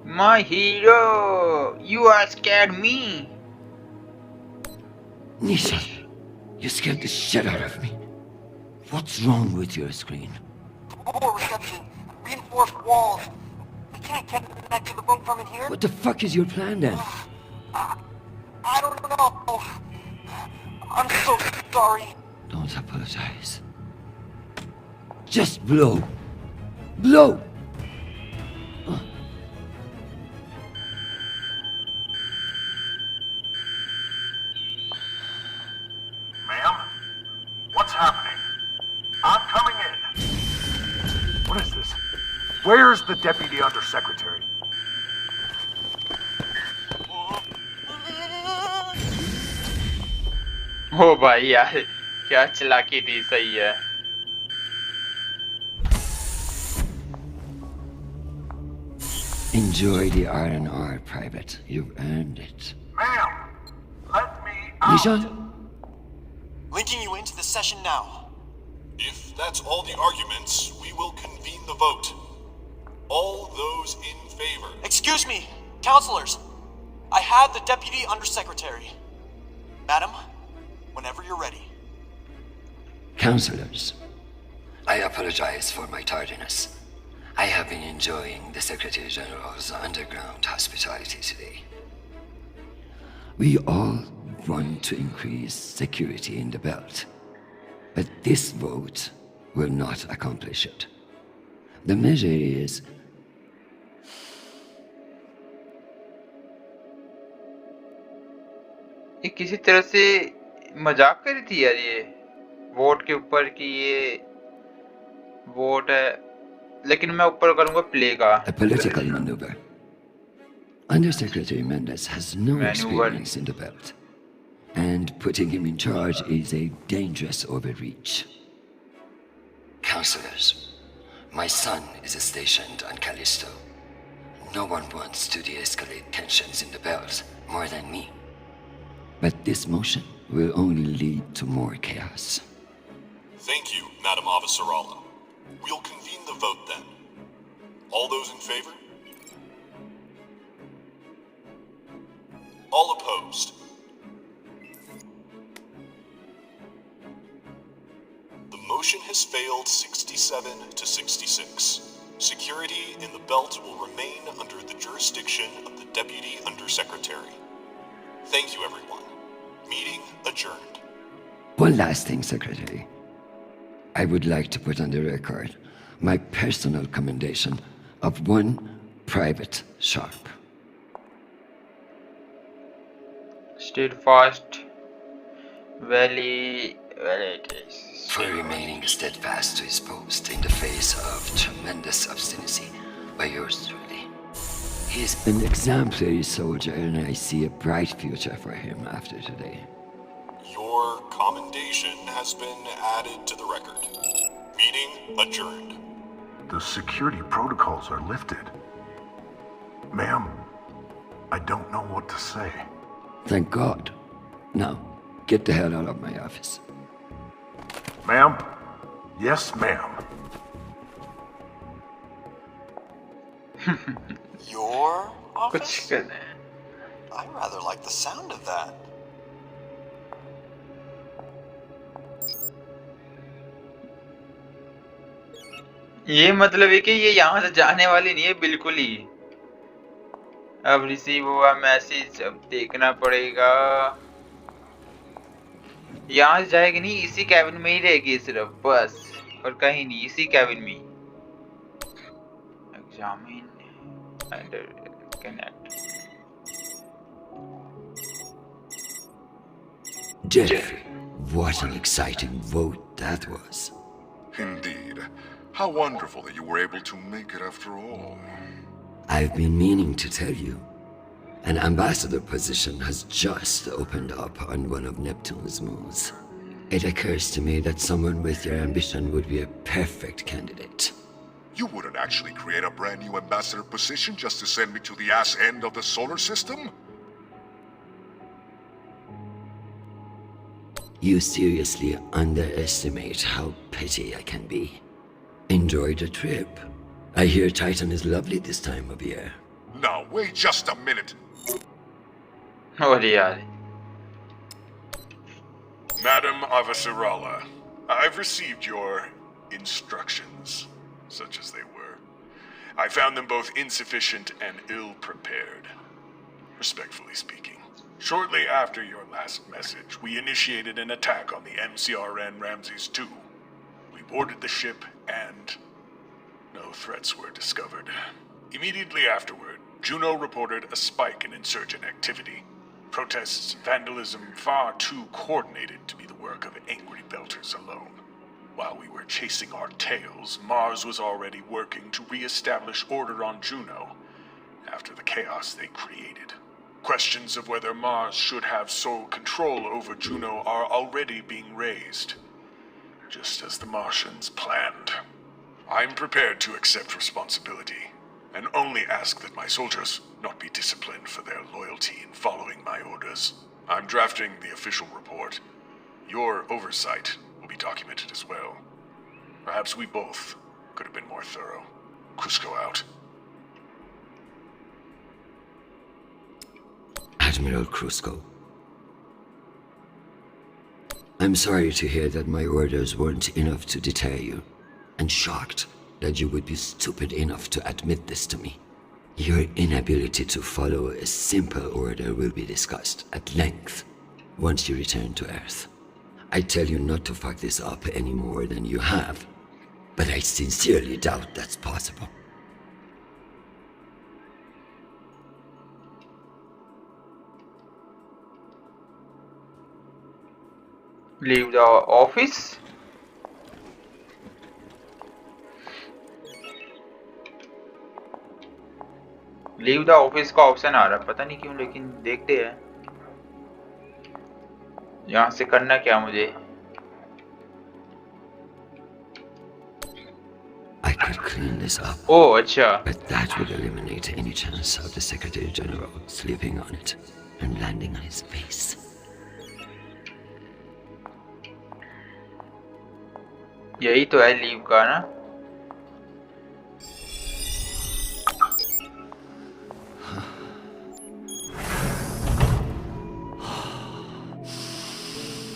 S5: My hero, you are scared me.
S3: Nisha, you scared the shit out of me. What's wrong with your screen?
S10: Poor reception. Reinforced walls. We can't connect to the room from in here.
S3: What the fuck is your plan then?
S10: I don't know. I'm so sorry.
S3: Don't apologize. Just blow. Blow!
S8: Ma'am? What's happening? I'm coming in. What is this? Where's the Deputy Undersecretary?
S5: ओ भाई यार क्या चलाकी थी सही है
S3: Enjoy the R&R, Private. You've earned it.
S8: Ma'am, let me out.
S3: Nishan?
S4: Linking you into the session now.
S6: If that's all the arguments, we will convene the vote. All those in favor.
S4: Excuse me, counselors. I have the Deputy Undersecretary. Madam, whenever you're ready.
S3: Counselors, I apologize for my tardiness. I have been enjoying the Secretary General's underground hospitality today. We all want to increase security in the belt, but this vote will not accomplish it. The measure is
S5: ये किसी तरह से मजाक करी थी यार ये vote के ऊपर कि ये वोट है लेकिन मैं ऊपर करूंगा प्ले का
S3: a political maneuver. Undersecretary Mendes has no experience in the belt, and putting him in charge is a dangerous overreach. Counselors, my son is stationed on Callisto. No one wants to de-escalate tensions in the belt more than me. But this motion will only lead to more chaos.
S6: Thank you, Madam Avasarala. We'll convene the vote then. All those in favor? All opposed? The motion has failed 67 to 66. Security in the belt will remain under the jurisdiction of the Deputy Undersecretary. Thank you, everyone. Meeting adjourned.
S3: One last thing, Secretary. I would like to put on the record my personal commendation of one Private Sharp.
S5: Steadfast, very it is.
S3: For remaining steadfast to his post in the face of tremendous obstinacy by yours truly. He's an exemplary soldier, and I see a bright future for him after today.
S6: Your commendation has been added to the record. Meeting adjourned.
S8: The security protocols are lifted. Ma'am, I don't know what to say.
S3: Thank God. Now, get the hell out of my office.
S8: Ma'am? Yes, ma'am.
S4: Your
S5: कुछ
S4: office?
S5: कर रहे हैं
S4: I rather like the sound of that.
S5: ये मतलब है कि ये यहाँ से जाने वाली नहीं है बिल्कुल ही अब रिसीव हुआ मैसेज अब देखना पड़ेगा यहाँ से जाएगी नहीं इसी कैबिन में ही रहेगी सिर्फ बस और कहीं नहीं इसी कैबिन में examine and connect
S3: Jeffrey, what an exciting vote that was.
S2: Indeed. How wonderful that you were able to make it after all.
S3: I've been meaning to tell you. An ambassador position has just opened up on one of Neptune's moons. It occurs to me that someone with your ambition would be a perfect candidate.
S2: You wouldn't actually create a brand new ambassador position just to send me to the ass end of the solar system?
S3: You seriously underestimate how petty I can be. Enjoy the trip. I hear Titan is lovely this time of year.
S2: Now, wait just a minute.
S5: और यार
S6: Madam Avasarala, I've received your instructions, such as they were. I found them both insufficient and ill-prepared, respectfully speaking. Shortly after your last message, we initiated an attack on the MCRN Ramses II. We boarded the ship and... No threats were discovered. Immediately afterward, Juno reported a spike in insurgent activity. Protests, vandalism, far too coordinated to be the work of angry belters alone. While we were chasing our tails, Mars was already working to re-establish order on Juno after the chaos they created. Questions of whether Mars should have sole control over Juno are already being raised, just as the Martians planned. I'm prepared to accept responsibility, and only ask that my soldiers not be disciplined for their loyalty in following my orders. I'm drafting the official report. Your oversight will be documented as well. Perhaps we both could have been more thorough. Cusco out.
S3: Admiral Cusco. I'm sorry to hear that my orders weren't enough to deter you, and shocked that you would be stupid enough to admit this to me. Your inability to follow a simple order will be discussed at length once you return to Earth. I tell you not to fuck this up any more than you have, but I sincerely doubt that's possible.
S5: Leave the office. Leave the office का option आ रहा है, पता नहीं क्यों, लेकिन देखते हैं यहाँ से करना क्या मुझे.
S3: I could clean this up.
S5: Oh, अच्छा.
S3: But that would eliminate any chance of the Secretary General sleeping on it and landing on his face.
S5: यही तो है लीव का ना.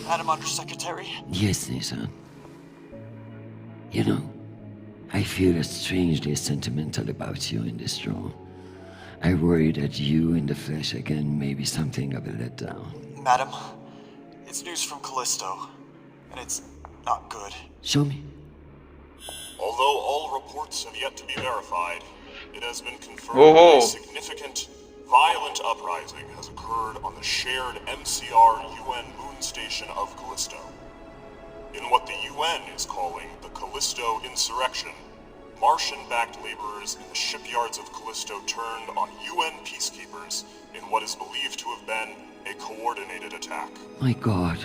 S4: Madam Undersecretary?
S3: Yes, Nathan. You know, I feel strangely sentimental about you in this role. I worry that you in the flesh again may be something of a letdown.
S4: Madam, it's news from Callisto, and it's not good.
S3: Show me.
S6: Although all reports have yet to be verified, it has been confirmed
S5: Whoa.
S6: that a significant, violent uprising has occurred on the shared MCR-UN moon station of Callisto. In what the UN is calling the Callisto Insurrection, Martian-backed laborers in the shipyards of Callisto turned on UN peacekeepers in what is believed to have been a coordinated attack.
S3: My God.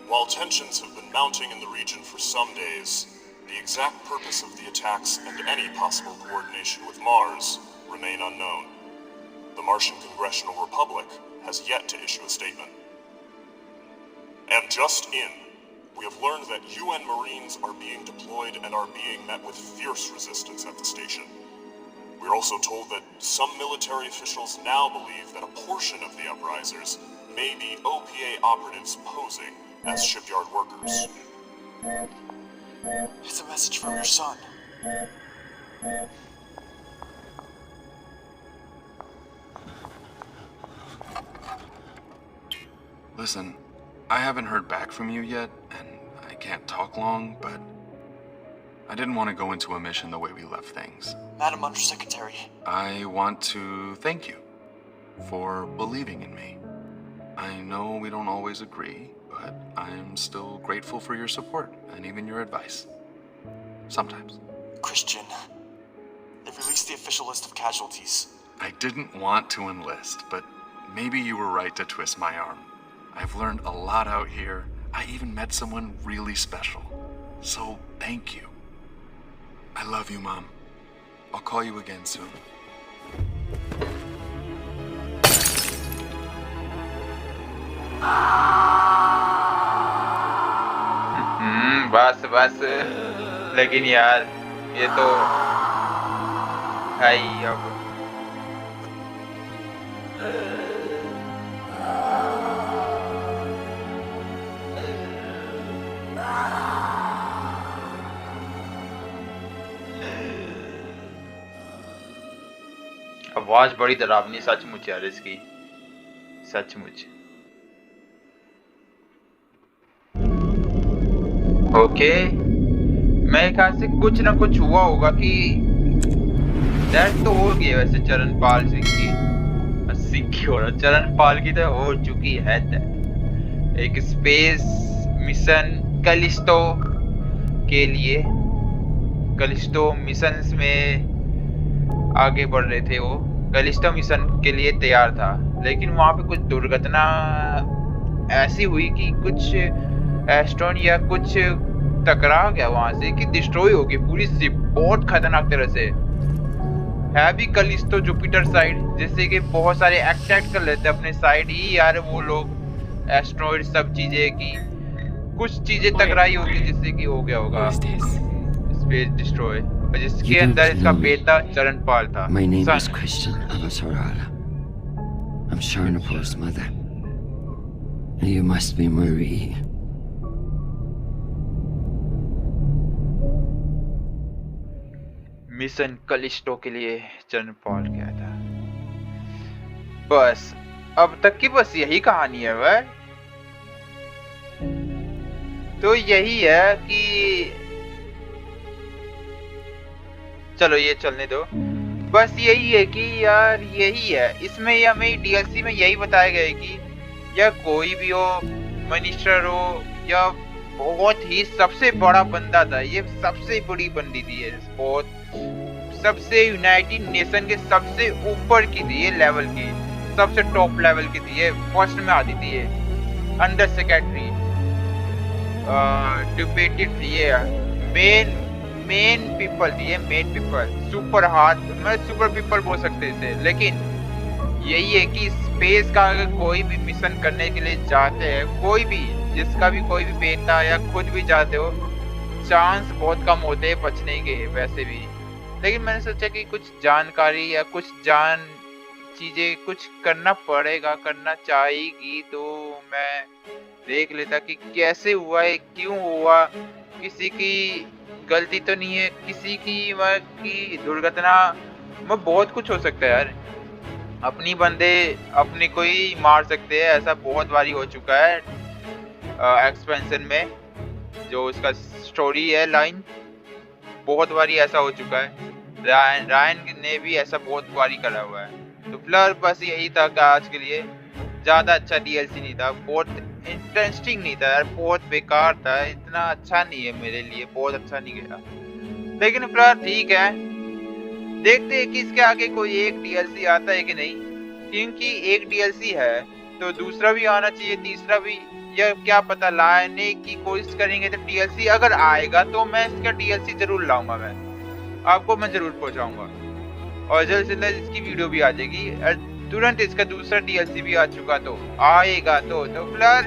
S6: While tensions have been mounting in the region for some days, the exact purpose of the attacks and any possible coordination with Mars remain unknown. The Martian Congressional Republic has yet to issue a statement. And just in, we have learned that UN Marines are being deployed and are being met with fierce resistance at the station. We're also told that some military officials now believe that a portion of the uprisers may be OPA operatives posing as shipyard workers.
S4: It's a message from your son.
S7: Listen, I haven't heard back from you yet, and I can't talk long, but I didn't want to go into a mission the way we left things.
S4: Madam Undersecretary.
S7: I want to thank you for believing in me. I know we don't always agree, but I'm still grateful for your support and even your advice. Sometimes.
S4: Christian, they've released the official list of casualties.
S7: I didn't want to enlist, but maybe you were right to twist my arm. I've learned a lot out here. I even met someone really special. So thank you. I love you, Mom. I'll call you again soon.
S5: बस बस, लेकिन यार ये तो है ही अब. आवाज बड़ी डरावनी सचमुच यार इसकी, सचमुच. ओके, मेरे ख्याल से कुछ ना कुछ हुआ होगा कि डेथ तो हो गई है वैसे चरणपाल सिंह की हो रहा, चरणपाल की तो हो चुकी है डेथ। एक स्पेस मिशन कैलिस्टो के लिए, कैलिस्टो मिशंस में आगे बढ़ रहे थे, वो कैलिस्टो मिशन के लिए तैयार था, लेकिन वहां पे कुछ दुर्घटना ऐसी हुई कि कुछ एस्ट्रोन या कुछ टकरा गया वहां से कि डिस्ट्रॉय हो गई पूरी शिप, बहुत खतरनाक तरह से है भी। कैलिस्टो जुपिटर साइड जैसे कि बहुत सारे अटैक कर लेते अपने साइड ही यार वो लोग, एस्ट्रॉइड सब चीजें की कुछ चीजें टकराई होगी जिससे कि हो गया होगा स्पेस डिस्ट्रॉय, जिसके अंदर इसका बेटा चरणपाल था।
S3: My name is Christian Avasarala. I'm Sharnapo's mother. You must be Marie.
S5: Mission Callisto के लिए चरणपाल गया था। बस अब तक की बस यही कहानी है वह। तो यही है कि चलो ये चलने दो, बस यही है कि यार यही है इसमें, हमें डीएलसी में यही बताया गया है कि या कोई भी हो, मिनिस्टर हो या बहुत ही सबसे बड़ा बंदा था, ये सबसे बड़ी बंदी थी ये, बहुत सबसे यूनाइटेड नेशन के सबसे ऊपर की थी ये लेवल की, सबसे टॉप लेवल की थी ये, फर्स्ट में आती थी ये, अंडर सेक्रेटरी डिप्यूटेड थी ये, मेन पीपल थी ये, मेन पीपल, सुपर हाथ मैं सुपर पीपल बोल सकते इसे। लेकिन यही है कि स्पेस का अगर कोई भी मिशन करने के लिए जाते हैं, कोई भी जिसका भी कोई भी बेटा या खुद भी जाते हो, चांस बहुत कम होते हैं बचने के वैसे भी। लेकिन मैंने सोचा कि कुछ जानकारी या कुछ चीजें कुछ करना पड़ेगा, करना चाहिएगी, तो मैं देख लेता कि कैसे हुआ है, क्यों हुआ, किसी की गलती तो नहीं है, किसी की दुर्घटना में बहुत कुछ हो सकता है यार, अपनी बंदे अपने को ही मार सकते हैं, ऐसा बहुत बारी हो चुका है एक्सपेंशन में, जो उसका स्टोरी है लाइन, बहुत बारी ऐसा हो चुका है, रायन ने भी ऐसा बहुत बारी करा हुआ है। तो फिलहाल बस यही था कि आज के लिए ज्यादा अच्छा डीएलसी नहीं था, बहुत इंटरेस्टिंग नहीं था यार, बहुत बेकार था, इतना अच्छा नहीं है मेरे लिए, बहुत अच्छा नहीं गया। लेकिन फिलहाल ठीक है, देखते हैं कि इसके आगे कोई एक डीएलसी आता है कि नहीं, क्योंकि एक डीएलसी है तो दूसरा भी आना चाहिए, तीसरा भी, या क्या पता लाने की कोशिश करेंगे तो डीएलसी अगर आएगा तो मैं इसका डीएलसी जरूर लाऊंगा, मैं आपको मैं जरूर पहुंचाऊंगा, और जल्द से जल्द इसकी वीडियो भी आ जाएगी, तुरंत इसका दूसरा डीएलसी भी आ चुका तो आएगा तो फिलहाल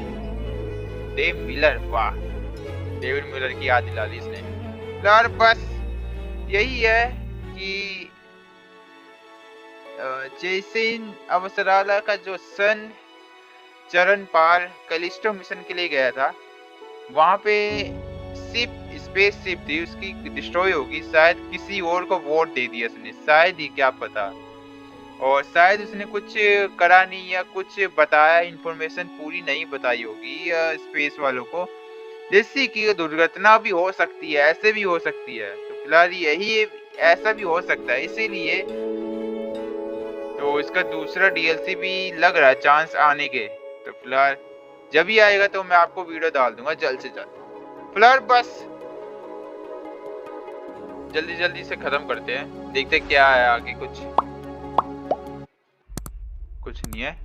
S5: डेविड मिलर, वाह डेविड मिलर की याद दिला दी इसने। फिलहाल बस यही है कि जैसे अवसराला का जो सन चरणपाल कैलिस्टो मिशन के लिए गया था, वहां पे स्पेस शिप थी उसकी डिस्ट्रॉय होगी, शायद किसी और को वोट दे दिया उसने, शायद ही, क्या पता, और शायद उसने कुछ करा नहीं या कुछ बताया, इंफॉर्मेशन पूरी नहीं बताई होगी स्पेस वालों को, जिससे कि दुर्घटना भी हो सकती है, ऐसे भी हो सकती है। तो फिलहाल यही ऐसा भी हो सकता है, इसीलिए तो इसका दूसरा डीएलसी भी लग रहा है चांस आने के। तो फिलहाल जब भी आएगा तो मैं आपको वीडियो डाल दूंगा जल्द से जल्द। फिलहाल बस जल्दी से खत्म करते हैं, देखते क्या है आगे, कुछ नहीं है।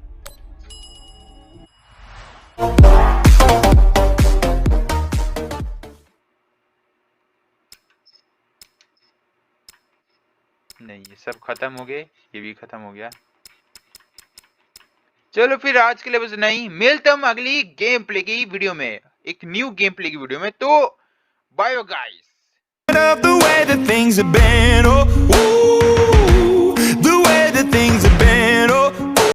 S5: नहीं ये सब खत्म हो गए, ये भी खत्म हो गया। चलो फिर आज के लिए बस नहीं, मिलते हम अगली गेम प्ले की वीडियो में, एक न्यू गेम प्ले की वीडियो में। तो bye guys.
S11: The way that things have been, oh, ooh, the way that things have been, oh.